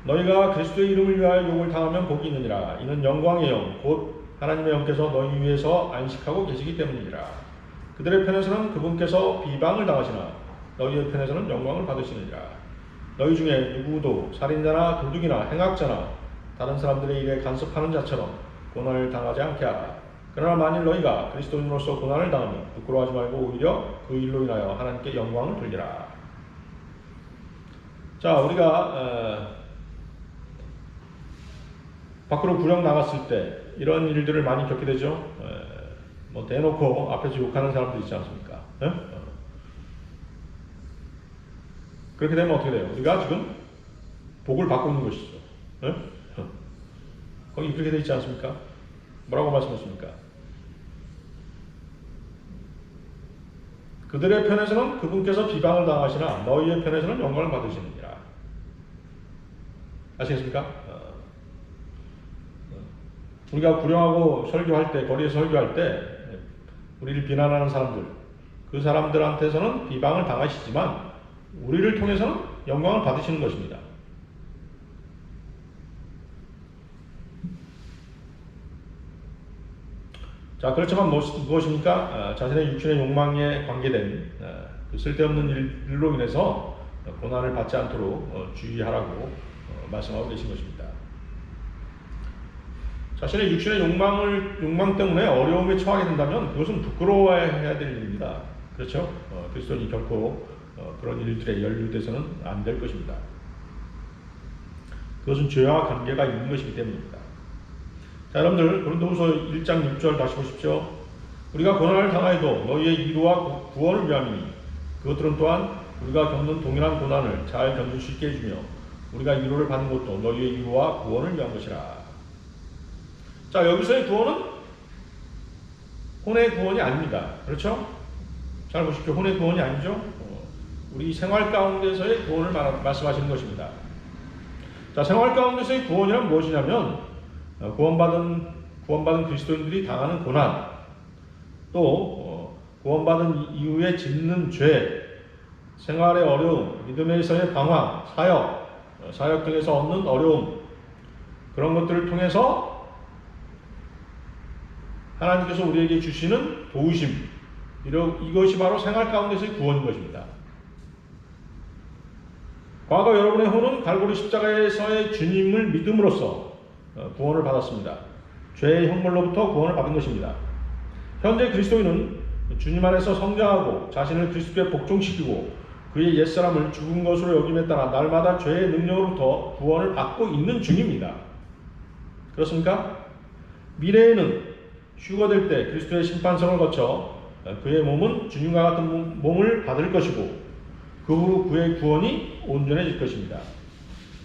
너희가 그리스도의 이름을 위하여 욕을 당하면 복이 있느니라. 이는 영광의 영, 곧 하나님의 영께서 너희 위에서 안식하고 계시기 때문이니라. 그들의 편에서는 그분께서 비방을 당하시나 너희의 편에서는 영광을 받으시느니라. 너희 중에 누구도 살인자나 도둑이나 행악자나 다른 사람들의 일에 간섭하는 자처럼 고난을 당하지 않게 하라. 그러나 만일 너희가 그리스도인으로서 고난을 당하면 부끄러워하지 말고 오히려 그 일로 인하여 하나님께 영광을 돌리라. 자, 우리가 밖으로 구령 나갔을 때 이런 일들을 많이 겪게 되죠. 뭐 대놓고 앞에서 욕하는 사람도 있지 않습니까? 그렇게 되면 어떻게 돼요? 우리가 지금 복을 받고 있는 것이죠. 예? 거기 그렇게 되어 있지 않습니까? 뭐라고 말씀하십니까? 그들의 편에서는 그분께서 비방을 당하시나 너희의 편에서는 영광을 받으시느니라. 아시겠습니까? 우리가 구령하고 설교할 때, 거리에서 설교할 때 우리를 비난하는 사람들, 그 사람들한테서는 비방을 당하시지만 우리를 통해서는 영광을 받으시는 것입니다. 자, 그렇지만 무엇입니까? 자신의 육신의 욕망에 관계된 그 쓸데없는 일로 인해서 고난을 받지 않도록 주의하라고 말씀하고 계신 것입니다. 자신의 육신의 욕망 때문에 어려움에 처하게 된다면 그것은 부끄러워해야 될 일입니다. 그렇죠? 그리스도인이 결코 그런 일들에 연루돼서는 안 될 것입니다. 그것은 죄와 관계가 있는 것이기 때문입니다. 자, 여러분들 고린도후서 1장 6절 다시 보십시오. 우리가 고난을 당하여도 너희의 위로와 구원을 위함이니 그것들은 또한 우리가 겪는 동일한 고난을 잘 견딜 수 있게 해주며 우리가 위로를 받는 것도 너희의 위로와 구원을 위한 것이라. 자, 여기서의 구원은 혼의 구원이 아닙니다. 그렇죠? 잘 보십시오. 혼의 구원이 아니죠. 우리 생활 가운데서의 구원을 말씀하시는 것입니다. 자, 생활 가운데서의 구원이란 무엇이냐면 구원받은 그리스도인들이 당하는 고난, 또 구원받은 이후에 짓는 죄, 생활의 어려움, 믿음에서의 방황, 사역 등에서 얻는 어려움, 그런 것들을 통해서 하나님께서 우리에게 주시는 도우심, 이것이 바로 생활 가운데서의 구원인 것입니다. 과거 여러분의 혼은 갈보리 십자가에서의 주님을 믿음으로써 구원을 받았습니다. 죄의 형벌로부터 구원을 받은 것입니다. 현재 그리스도인은 주님 안에서 성장하고 자신을 그리스도께 복종시키고 그의 옛사람을 죽은 것으로 여김에 따라 날마다 죄의 능력으로부터 구원을 받고 있는 중입니다. 그렇습니까? 미래에는 휴거될 때 그리스도의 심판성을 거쳐 그의 몸은 주님과 같은 몸을 받을 것이고 그 후 그의 구원이 온전해질 것입니다.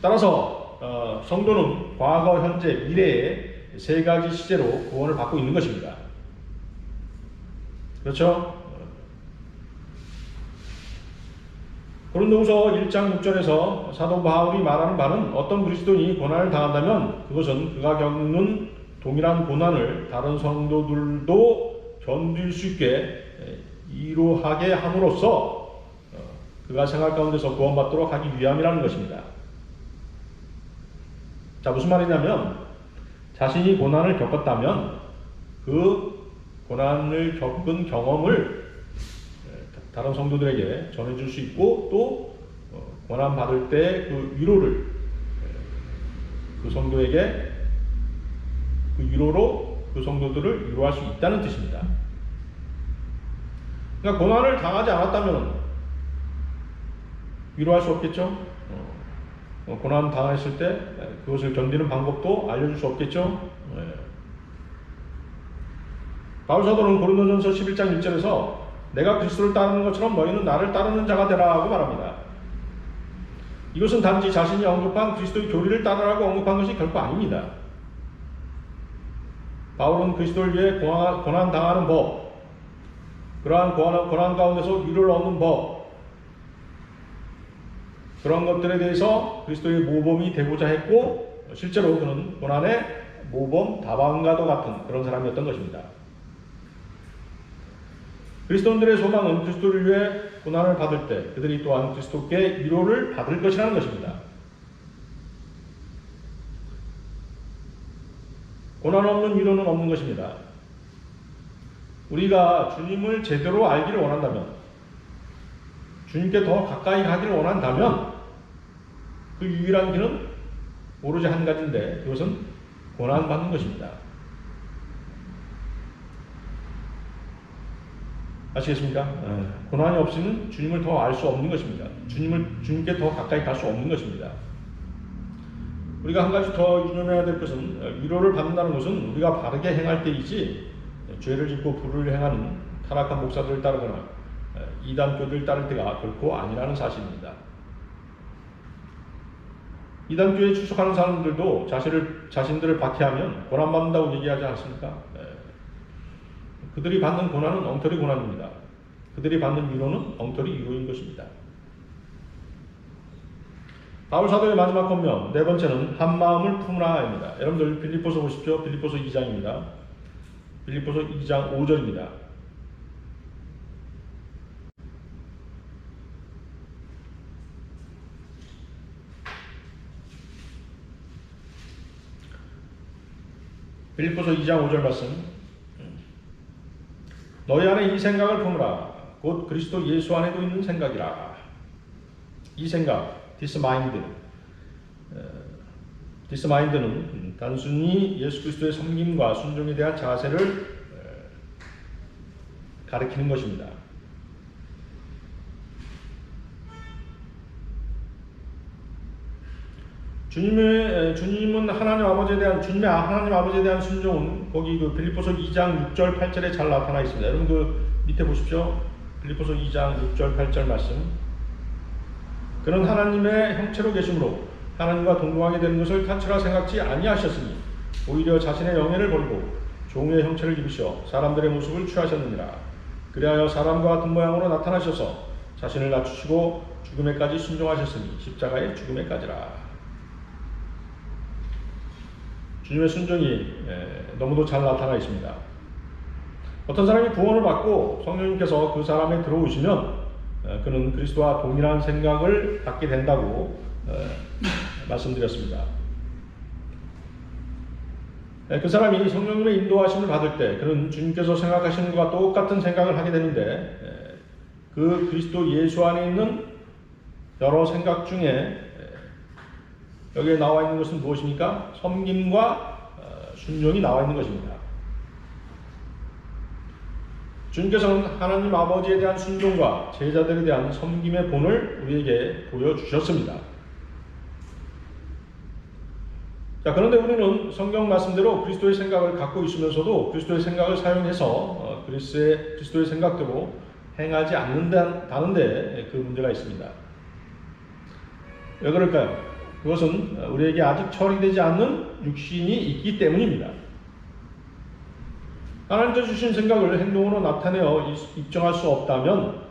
따라서 성도는 과거, 현재, 미래의 세 가지 시제로 구원을 받고 있는 것입니다. 그렇죠? 고린도후서 1장 6절에서 사도 바울이 말하는 바는 어떤 그리스도인이 고난을 당한다면 그것은 그가 겪는 동일한 고난을 다른 성도들도 견딜 수 있게 이루하게 함으로써 그가 생활 가운데서 구원받도록 하기 위함이라는 것입니다. 자, 무슨 말이냐면 자신이 고난을 겪었다면 그 고난을 겪은 경험을 다른 성도들에게 전해줄 수 있고 또 고난 받을 때 그 위로를 그 성도에게 그 위로로 그 성도들을 위로할 수 있다는 뜻입니다. 그러니까 고난을 당하지 않았다면 위로할 수 없겠죠? 고난 당했을 때 그것을 견디는 방법도 알려줄 수 없겠죠? 바울 사도는 고린도전서 11장 1절에서 내가 그리스도를 따르는 것처럼 너희는 나를 따르는 자가 되라 하고 말합니다. 이것은 단지 자신이 언급한 그리스도의 교리를 따르라고 언급한 것이 결코 아닙니다. 바울은 그리스도를 위해 고난 당하는 법, 그러한 고난 가운데서 위로를 얻는 법, 그런 것들에 대해서 그리스도의 모범이 되고자 했고 실제로 그는 고난의 모범 다방과도 같은 그런 사람이었던 것입니다. 그리스도인들의 소망은 그리스도를 위해 고난을 받을 때 그들이 또한 그리스도께 위로를 받을 것이라는 것입니다. 고난 없는 위로는 없는 것입니다. 우리가 주님을 제대로 알기를 원한다면, 주님께 더 가까이 가기를 원한다면 그 유일한 길은 오로지 한 가지인데 그것은 고난받는 것입니다. 아시겠습니까? 고난이 없이는 주님을 더 알 수 없는 것입니다. 주님께 더 가까이 갈 수 없는 것입니다. 우리가 한 가지 더 유념해야 될 것은 위로를 받는다는 것은 우리가 바르게 행할 때이지 죄를 짓고 불을 행하는 타락한 목사들을 따르거나 이단교들을 따를 때가 결코 아니라는 사실입니다. 이단교에 출석하는 사람들도 자신들을 박해하면 고난받는다고 얘기하지 않습니까? 그들이 받는 고난은 엉터리 고난입니다. 그들이 받는 위로는 엉터리 위로인 것입니다. 바울 사도의 마지막 권면 네 번째는 한 마음을 품으라입니다. 여러분들 빌립보서 보십시오. 빌립보서 2장입니다. 빌립보서 2장 5절입니다. 빌립보서 2장 5절 말씀. 너희 안에 이 생각을 품으라. 곧 그리스도 예수 안에도 있는 생각이라. 이 생각, this mind는 단순히 예수 그리스도의 섬김과 순종에 대한 자세를 가리키는 것입니다. 주님은 하나님 아버지에 대한 순종은 거기 그 빌립보서 2장 6절 8절에 잘 나타나 있습니다. 여러분 그 밑에 보십시오. 빌립보서 2장 6절 8절 말씀. 그는 하나님의 형체로 계심으로 하나님과 동등하게 되는 것을 타치라 생각지 아니하셨으니 오히려 자신의 영예를 버리고 종의 형체를 입으시어 사람들의 모습을 취하셨느니라. 그리하여 사람과 같은 모양으로 나타나셔서 자신을 낮추시고 죽음에까지 순종하셨으니 십자가의 죽음에까지라. 주님의 순종이 너무도 잘 나타나 있습니다. 어떤 사람이 구원을 받고 성령님께서 그 사람에 들어오시면 그는 그리스도와 동일한 생각을 갖게 된다고 말씀드렸습니다. 그 사람이 성령님의 인도하심을 받을 때 그는 주님께서 생각하시는 것과 똑같은 생각을 하게 되는데 그 그리스도 예수 안에 있는 여러 생각 중에 여기에 나와 있는 것은 무엇입니까? 섬김과 순종이 나와 있는 것입니다. 주님께서는 하나님 아버지에 대한 순종과 제자들에 대한 섬김의 본을 우리에게 보여주셨습니다. 자, 그런데 우리는 성경 말씀대로 그리스도의 생각을 갖고 있으면서도 그리스도의 생각을 사용해서 그리스도의 생각대로 행하지 않는다는데 그 문제가 있습니다. 왜 그럴까요? 그것은 우리에게 아직 처리되지 않는 육신이 있기 때문입니다. 하나님께서 주신 생각을 행동으로 나타내어 입증할 수 없다면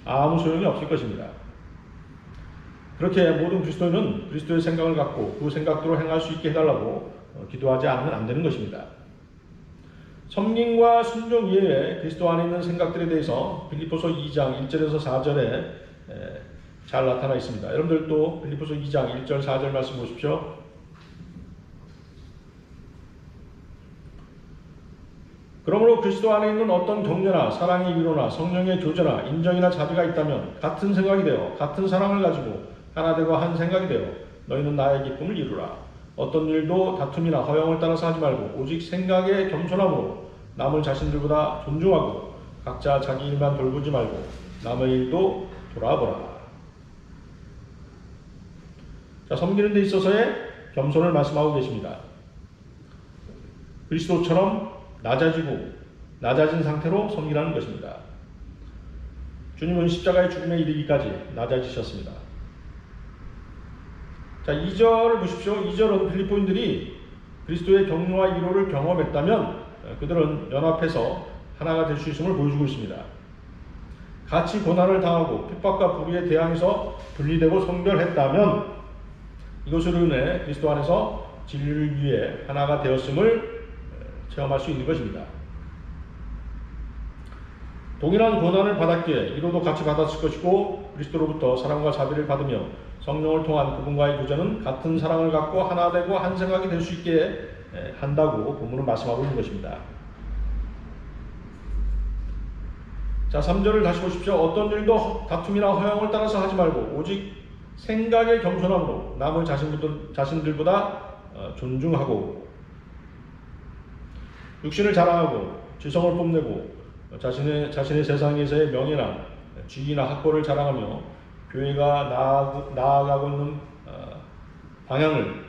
아무 소용이 없을 것입니다. 그렇게 모든 그리스도인은 그리스도의 생각을 갖고 그 생각대로 행할 수 있게 해달라고 기도하지 않으면 안 되는 것입니다. 섬김과 순종 이외에 그리스도 안에 있는 생각들에 대해서 빌립보서 2장 1절에서 4절에 잘 나타나 있습니다. 여러분들도 빌립보서 2장 1절 4절 말씀 보십시오. 그러므로 그리스도 안에 있는 어떤 격려나 사랑의 위로나 성령의 교제나 인정이나 자비가 있다면 같은 생각이 되어 같은 사랑을 가지고 하나 되고 한 생각이 되어 너희는 나의 기쁨을 이루라. 어떤 일도 다툼이나 허영을 따라서 하지 말고 오직 생각의 겸손함으로 남을 자신들보다 존중하고 각자 자기 일만 돌보지 말고 남의 일도 돌아보라. 자, 섬기는 데 있어서의 겸손을 말씀하고 계십니다. 그리스도처럼 낮아진 상태로 섬기라는 것입니다. 주님은 십자가의 죽음에 이르기까지 낮아지셨습니다. 자, 2절을 보십시오. 2절은 빌립보인들이 그리스도의 격려와 위로를 경험했다면 그들은 연합해서 하나가 될 수 있음을 보여주고 있습니다. 같이 고난을 당하고 핍박과 불의에 대항해서 분리되고 성별했다면 이것으로 인해 그리스도 안에서 진리를 위해 하나가 되었음을 체험할 수 있는 것입니다. 동일한 고난을 받았기에 위로도 같이 받았을 것이고 그리스도로부터 사랑과 자비를 받으며 성령을 통한 그분과의 교제는 같은 사랑을 갖고 하나 되고 한 생각이 될 수 있게 한다고 본문은 말씀하고 있는 것입니다. 자, 3절을 다시 보십시오. 어떤 일도 다툼이나 허영을 따라서 하지 말고 오직 생각의 겸손함으로 남을 자신들보다 존중하고 육신을 자랑하고 지성을 뽐내고 자신의 세상에서의 명예나 지위나 학벌을 자랑하며 교회가 나아가고 있는 방향을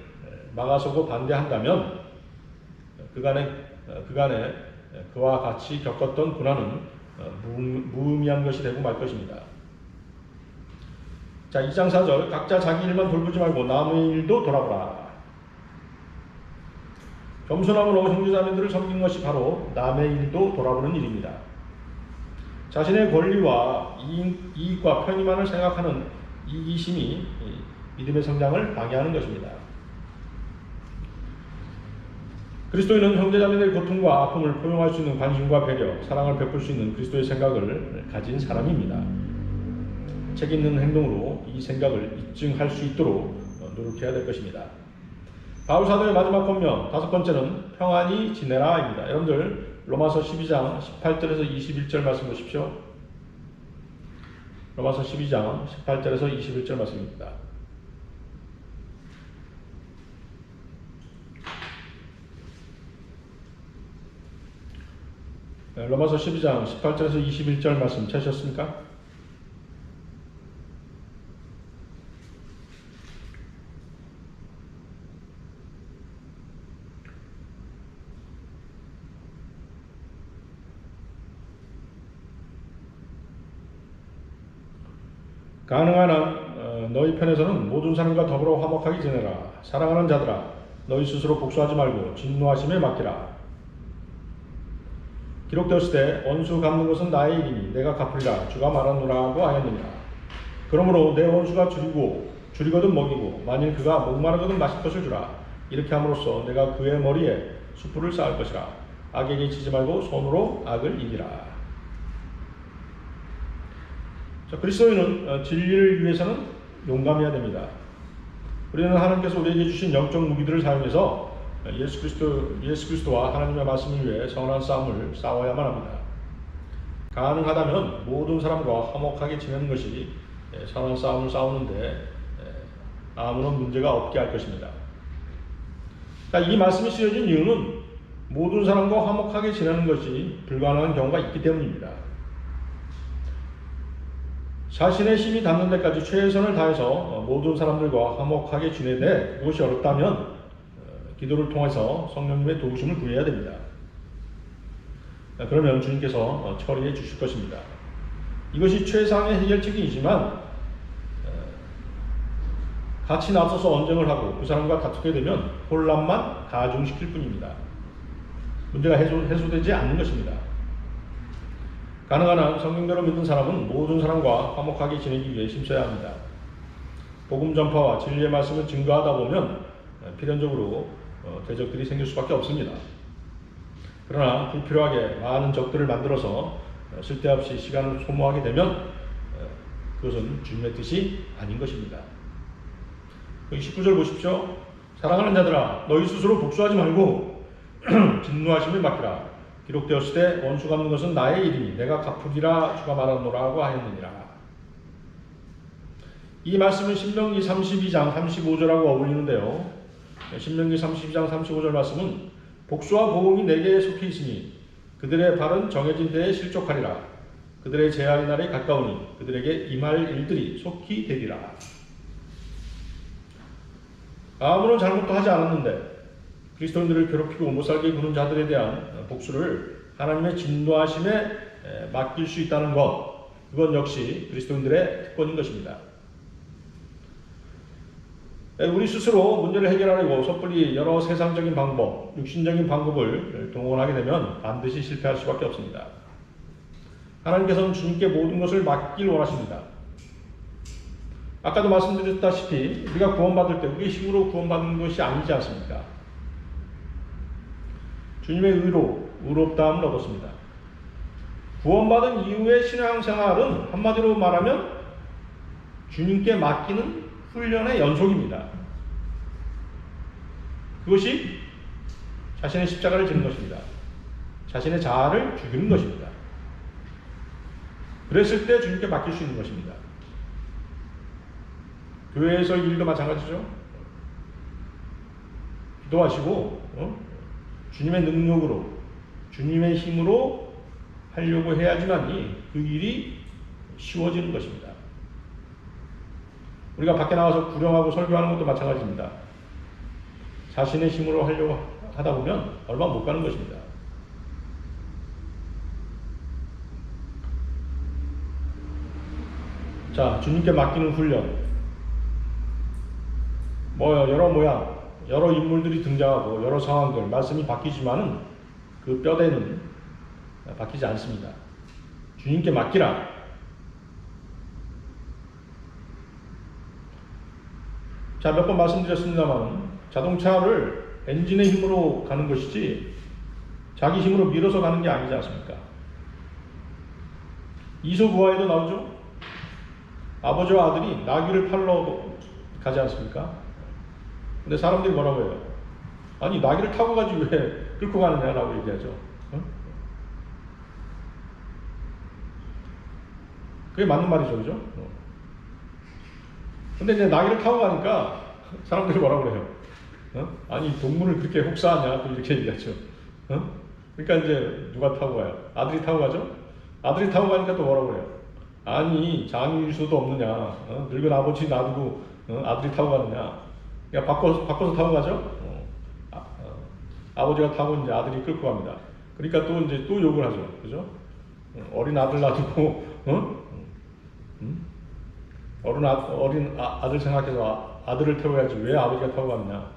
막아서고 반대한다면 그간에 그와 같이 겪었던 고난은 무의미한 것이 되고 말 것입니다. 자, 2장 4절 각자 자기 일만 돌보지 말고 남의 일도 돌아보라. 겸손함으로 형제자매들을 섬기는 것이 바로 남의 일도 돌아보는 일입니다. 자신의 권리와 이익과 편의만을 생각하는 이기심이 믿음의 성장을 방해하는 것입니다. 그리스도인은 형제자매들의 고통과 아픔을 포용할 수 있는 관심과 배려, 사랑을 베풀 수 있는 그리스도의 생각을 가진 사람입니다. 책 있는 행동으로 이 생각을 입증할 수 있도록 노력해야 될 것입니다. 바울 사도의 마지막 권면, 5번째는 평안히 지내라입니다. 여러분들 로마서 12장 18절에서 21절 말씀 보십시오. 로마서 12장 18절에서 21절 말씀입니다. 로마서 12장 18절에서 21절 말씀 찾으셨습니까? 가능한 한 너희 편에서는 모든 사람과 더불어 화목하게 지내라. 사랑하는 자들아, 너희 스스로 복수하지 말고 진노하심에 맡기라. 기록되었을 때 원수 갚는 것은 나의 일이니 내가 갚으리라 주가 말하노라고 하였느니라. 그러므로 내 원수가 줄이거든 먹이고 만일 그가 목마르거든 마실 것을 주라. 이렇게 함으로써 내가 그의 머리에 숯불을 쌓을 것이라. 악에게 지지 말고 손으로 악을 이기라. 자, 그리스도인은 진리를 위해서는 용감해야 됩니다. 우리는 하나님께서 우리에게 주신 영적 무기들을 사용해서 예수 그리스도와 하나님의 말씀을 위해 선한 싸움을 싸워야만 합니다. 가능하다면 모든 사람과 화목하게 지내는 것이 선한 싸움을 싸우는데 아무런 문제가 없게 할 것입니다. 자, 이 말씀이 쓰여진 이유는 모든 사람과 화목하게 지내는 것이 불가능한 경우가 있기 때문입니다. 자신의 힘이 닿는 데까지 최선을 다해서 모든 사람들과 화목하게 지내되 그것이 어렵다면 기도를 통해서 성령님의 도우심을 구해야 됩니다. 그러면 주님께서 처리해 주실 것입니다. 이것이 최상의 해결책이지만 같이 나서서 언쟁을 하고 그 사람과 다투게 되면 혼란만 가중시킬 뿐입니다. 문제가 해소되지 않는 것입니다. 가능한 한 성경대로 믿는 사람은 모든 사람과 화목하게 지내기 위해 힘써야 합니다. 복음 전파와 진리의 말씀을 증거하다 보면 필연적으로 대적들이 생길 수밖에 없습니다. 그러나 불필요하게 많은 적들을 만들어서 쓸데없이 시간을 소모하게 되면 그것은 주님의 뜻이 아닌 것입니다. 19절 보십시오. 사랑하는 자들아, 너희 스스로 복수하지 말고 진노하심을 맡기라. 기록되었을 때 원수 갚는 것은 나의 일이니 내가 갚으리라 주가 말하노라고 하였느니라. 이 말씀은 신명기 32장 35절하고 어울리는데요. 신명기 32장 35절 말씀은 복수와 보응이 내게 속해 있으니 그들의 발은 정해진 때에 실족하리라. 그들의 재앙의 날이 가까우니 그들에게 임할 일들이 속히 되리라. 아무런 잘못도 하지 않았는데 그리스도인들을 괴롭히고 못살게 구는 자들에 대한 복수를 하나님의 진노하심에 맡길 수 있다는 것, 그건 역시 그리스도인들의 특권인 것입니다. 우리 스스로 문제를 해결하려고 섣불리 여러 세상적인 방법, 육신적인 방법을 동원하게 되면 반드시 실패할 수밖에 없습니다. 하나님께서는 주님께 모든 것을 맡길 원하십니다. 아까도 말씀드렸다시피 우리가 구원받을 때 우리의 힘으로 구원받는 것이 아니지 않습니까? 주님의 의롭다함을 얻었습니다. 구원받은 이후의 신앙생활은 한마디로 말하면 주님께 맡기는 훈련의 연속입니다. 그것이 자신의 십자가를 지는 것입니다. 자신의 자아를 죽이는 것입니다. 그랬을 때 주님께 맡길 수 있는 것입니다. 교회에서 일도 마찬가지죠. 기도하시고 주님의 능력으로, 주님의 힘으로 하려고 해야지만이 그 일이 쉬워지는 것입니다. 우리가 밖에 나가서 구령하고 설교하는 것도 마찬가지입니다. 자신의 힘으로 하려고 하다 보면 얼마 못 가는 것입니다. 자, 주님께 맡기는 훈련. 여러 모양, 여러 인물들이 등장하고 여러 상황들, 말씀이 바뀌지만은 그 뼈대는 바뀌지 않습니다. 주님께 맡기라. 자, 몇 번 말씀드렸습니다만 자동차를 엔진의 힘으로 가는 것이지 자기 힘으로 밀어서 가는 게 아니지 않습니까? 이솝우화에도 나오죠? 아버지와 아들이 나귀를 팔러 가지 않습니까? 근데 사람들이 뭐라고 해요? 아니, 나귀를 타고 가지 왜 끌고 가느냐라고 얘기하죠. 어? 그게 맞는 말이죠, 그죠? 근데 이제 나귀를 타고 가니까 사람들이 뭐라고 그래요? 아니, 동물을 그렇게 혹사하냐? 또 이렇게 얘기하죠. 그러니까 이제 누가 타고 가요? 아들이 타고 가죠? 아들이 타고 가니까 또 뭐라고 그래요? 아니, 장유유서도 없느냐? 늙은 아버지 놔두고 아들이 타고 가느냐? 그러니까 바꿔서 타고 가죠? 아버지가 타고 이제 아들이 끌고 갑니다. 그러니까 또 이제 또 욕을 하죠. 그죠? 어린 아들 놔두고, 어린 아들 생각해서 아들을 태워야지 왜 아버지가 타고 가느냐?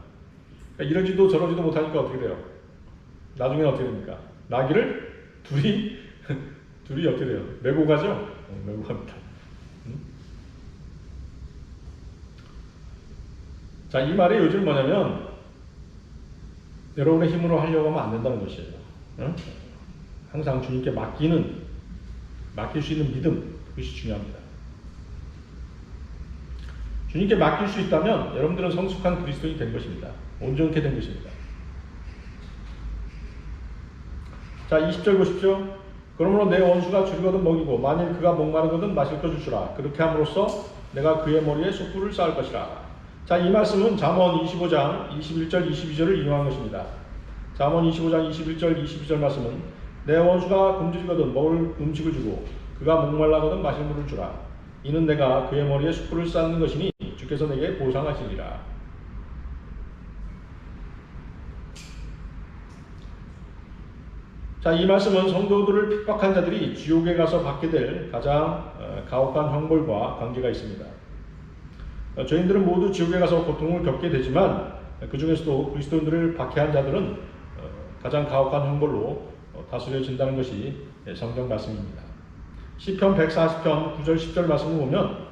그러니까 이러지도 저러지도 못하니까 어떻게 돼요? 나중에 어떻게 됩니까? 나귀를 둘이 어떻게 돼요? 메고 가죠? 메고 갑니다. 자, 이 말의 요지는 뭐냐면 여러분의 힘으로 하려고 하면 안 된다는 것이에요. 항상 주님께 맡길 수 있는 믿음, 그것이 중요합니다. 주님께 맡길 수 있다면 여러분들은 성숙한 그리스도인이 된 것입니다. 온전케 된 것입니다. 자, 20절 보십시오. 그러므로 내 원수가 줄이거든 먹이고 만일 그가 목마르거든 마실 것 주시라. 그렇게 함으로써 내가 그의 머리에 숯불을 쌓을 것이라. 자, 이 말씀은 잠언 25장 21절 22절을 인용한 것입니다. 잠언 25장 21절 22절 말씀은 내 원수가 굶주리거든 먹을 음식을 주고 그가 목말라거든 마실 물을 주라. 이는 내가 그의 머리에 숯불을 쌓는 것이니 주께서 내게 보상하시리라. 자, 이 말씀은 성도들을 핍박한 자들이 지옥에 가서 받게 될 가장 가혹한 형벌과 관계가 있습니다. 죄인들은 모두 지옥에 가서 고통을 겪게 되지만 그 중에서도 그리스도인들을 박해한 자들은 가장 가혹한 형벌로 다스려진다는 것이 성경 말씀입니다. 시편 140편 9절 10절 말씀을 보면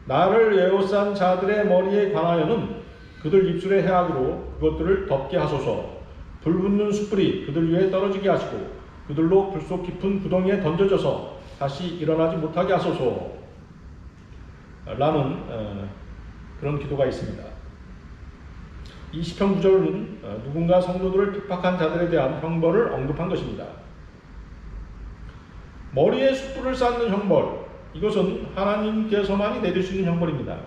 나를 에워싼 자들의 머리에 관하여는 그들 입술의 해악으로 그것들을 덮게 하소서. 불붙는 숯불이 그들 위에 떨어지게 하시고 그들로 불 속 깊은 구덩이에 던져져서 다시 일어나지 못하게 하소서 라는 그런 기도가 있습니다. 이 시편 구절은 누군가 성도들을 핍박한 자들에 대한 형벌을 언급한 것입니다. 머리에 숯불을 쌓는 형벌, 이것은 하나님께서만이 내릴 수 있는 형벌입니다.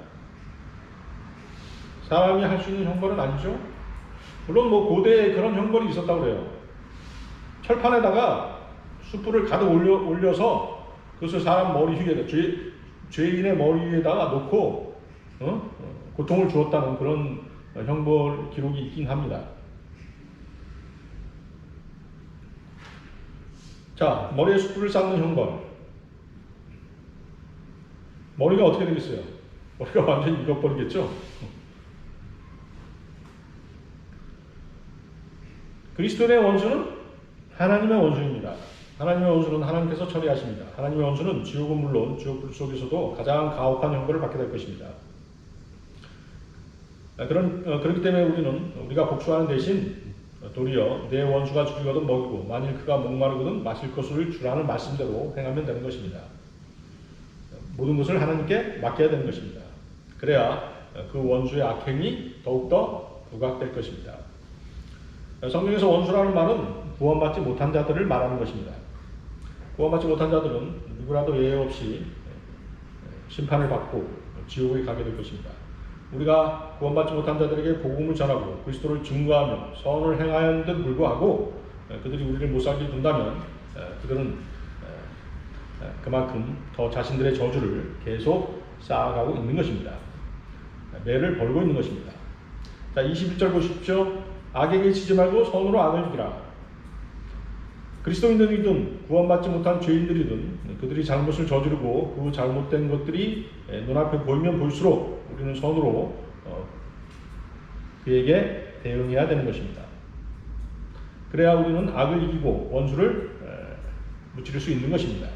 사람이 할 수 있는 형벌은 아니죠. 물론 고대에 그런 형벌이 있었다고 그래요. 철판에다가 숯불을 가득 올려서 그것을 사람 머리 위에다, 죄인의 머리 위에다가 놓고 고통을 주었다는 그런 형벌 기록이 있긴 합니다. 자, 머리에 숯불을 쌓는 형벌. 머리가 어떻게 되겠어요? 머리가 완전히 익어버리겠죠? 그리스도의 원수는 하나님의 원수입니다. 하나님의 원수는 하나님께서 처리하십니다. 하나님의 원수는 지옥은 물론 지옥 불 속에서도 가장 가혹한 형벌을 받게 될 것입니다. 그렇기 때문에 우리가 복수하는 대신 도리어 내 원수가 죽이거든 먹이고 만일 그가 목마르거든 마실 것을 주라는 말씀대로 행하면 되는 것입니다. 모든 것을 하나님께 맡겨야 되는 것입니다. 그래야 그 원수의 악행이 더욱더 부각될 것입니다. 성경에서 원수라는 말은 구원받지 못한 자들을 말하는 것입니다. 구원받지 못한 자들은 누구라도 예외 없이 심판을 받고 지옥에 가게 될 것입니다. 우리가 구원받지 못한 자들에게 복음을 전하고 그리스도를 증거하며 선을 행하였는데도 불구하고 그들이 우리를 못 살게 둔다면 그들은 그만큼 더 자신들의 저주를 계속 쌓아가고 있는 것입니다. 매를 벌고 있는 것입니다. 자, 21절 보십시오. 악에게 치지 말고 선으로 악을 죽이라. 그리스도인들이든 구원받지 못한 죄인들이든 그들이 잘못을 저지르고 그 잘못된 것들이 눈앞에 보이면 볼수록 우리는 선으로 그에게 대응해야 되는 것입니다. 그래야 우리는 악을 이기고 원수를 무찌를 수 있는 것입니다.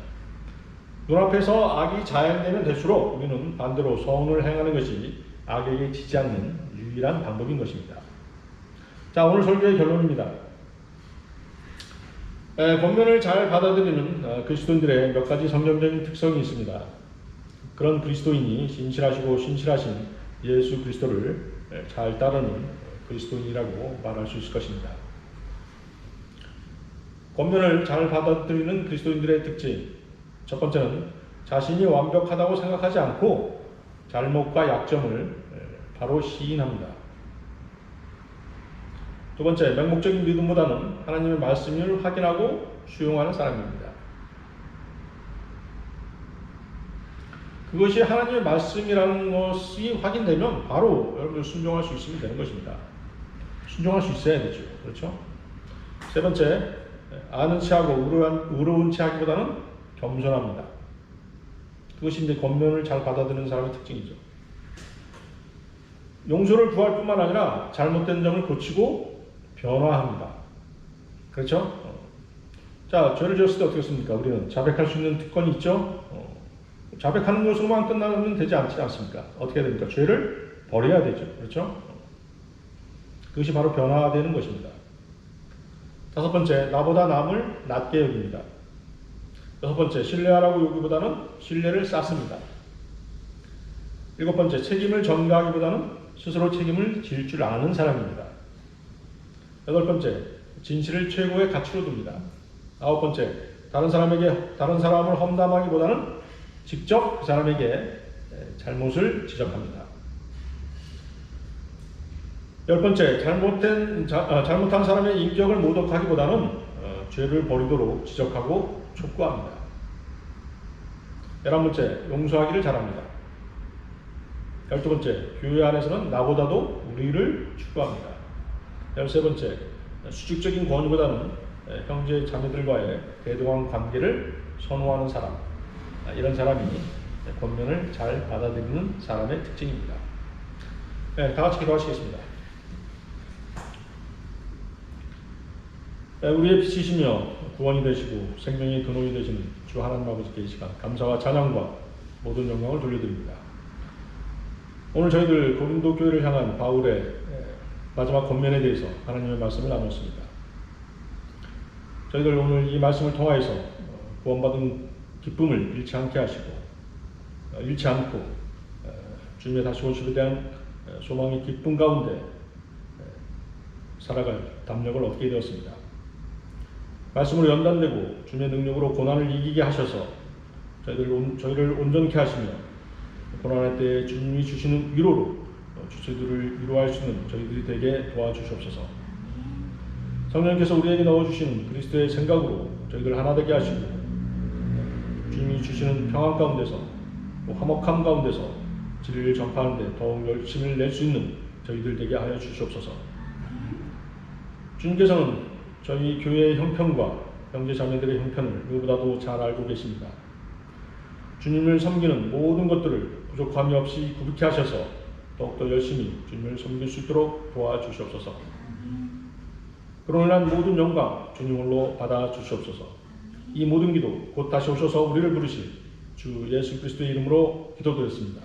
눈앞에서 악이 자행되면 될수록 우리는 반대로 선을 행하는 것이 악에게 지지 않는 유일한 방법인 것입니다. 자, 오늘 설교의 결론입니다. 권면을 잘 받아들이는 그리스도인들의 몇 가지 성경적인 특성이 있습니다. 그런 그리스도인이 진실하시고 신실하신 예수 그리스도를 잘 따르는 그리스도인이라고 말할 수 있을 것입니다. 권면을 잘 받아들이는 그리스도인들의 특징, 첫 번째는 자신이 완벽하다고 생각하지 않고 잘못과 약점을 바로 시인합니다. 두 번째, 맹목적인 믿음보다는 하나님의 말씀을 확인하고 수용하는 사람입니다. 그것이 하나님의 말씀이라는 것이 확인되면 바로 여러분들 순종할 수 있으면 되는 것입니다. 순종할 수 있어야 되죠. 그렇죠? 세 번째, 아는 체하고 의로운 체하기보다는 겸손합니다. 그것이 이제 권면을 잘 받아들이는 사람의 특징이죠. 용서를 구할 뿐만 아니라 잘못된 점을 고치고 변화합니다. 그렇죠? 자, 죄를 지었을 때 어떻게 했습니까? 우리는 자백할 수 있는 특권이 있죠? 자백하는 것으로만 끝나면 되지 않지 않습니까? 어떻게 해야 됩니까? 죄를 버려야 되죠. 그렇죠? 그것이 바로 변화되는 것입니다. 다섯 번째, 나보다 남을 낮게 여깁니다. 여섯 번째, 신뢰하라고 요구보다는 신뢰를 쌓습니다. 일곱 번째, 책임을 전가하기보다는 스스로 책임을 질 줄 아는 사람입니다. 여덟 번째, 진실을 최고의 가치로 둡니다. 아홉 번째, 다른 사람을 험담하기보다는 직접 그 사람에게 잘못을 지적합니다. 열 번째, 잘못한 사람의 인격을 모독하기보다는 죄를 버리도록 지적하고 촉구합니다. 11번째, 용서하기를 잘합니다. 12번째, 교회 안에서는 나보다도 우리를 추구합니다. 13번째, 수직적인 권위보다는 형제 자매들과의 대등한 관계를 선호하는 사람. 이런 사람이 권면을 잘 받아들이는 사람의 특징입니다. 다 같이 기도하시겠습니다. 우리의 빛이시며 구원이 되시고 생명의 근원이 되시는 주 하나님 아버지께 이 시간 감사와 찬양과 모든 영광을 돌려드립니다. 오늘 저희들 고린도 교회를 향한 바울의 마지막 권면에 대해서 하나님의 말씀을 나눴습니다. 저희들 오늘 이 말씀을 통하여서 구원받은 기쁨을 잃지 않게 하시고 잃지 않고 주님의 다시 오심에 대한 소망의 기쁨 가운데 살아갈 담력을 얻게 되었습니다. 말씀으로 연단되고 주님의 능력으로 고난을 이기게 하셔서 저희를 온전케 하시며 고난의 때에 주님이 주시는 위로로 저희들을 위로할 수 있는 저희들이 되게 도와주시옵소서. 성령께서 우리에게 넣어주신 그리스도의 생각으로 저희들 하나 되게 하시고 주님이 주시는 평안 가운데서 화목함 가운데서 진리를 전파하는 데 더욱 열심을 낼 수 있는 저희들 되게 하여 주시옵소서. 주님께서는 저희 교회의 형편과 형제 자매들의 형편을 누구보다도 잘 알고 계십니다. 주님을 섬기는 모든 것들을 부족함이 없이 구비케 하셔서 더욱더 열심히 주님을 섬길 수 있도록 도와주시옵소서. 그로 인한 모든 영광 주님으로 받아주시옵소서. 이 모든 기도 곧 다시 오셔서 우리를 부르실 주 예수 그리스도의 이름으로 기도드렸습니다.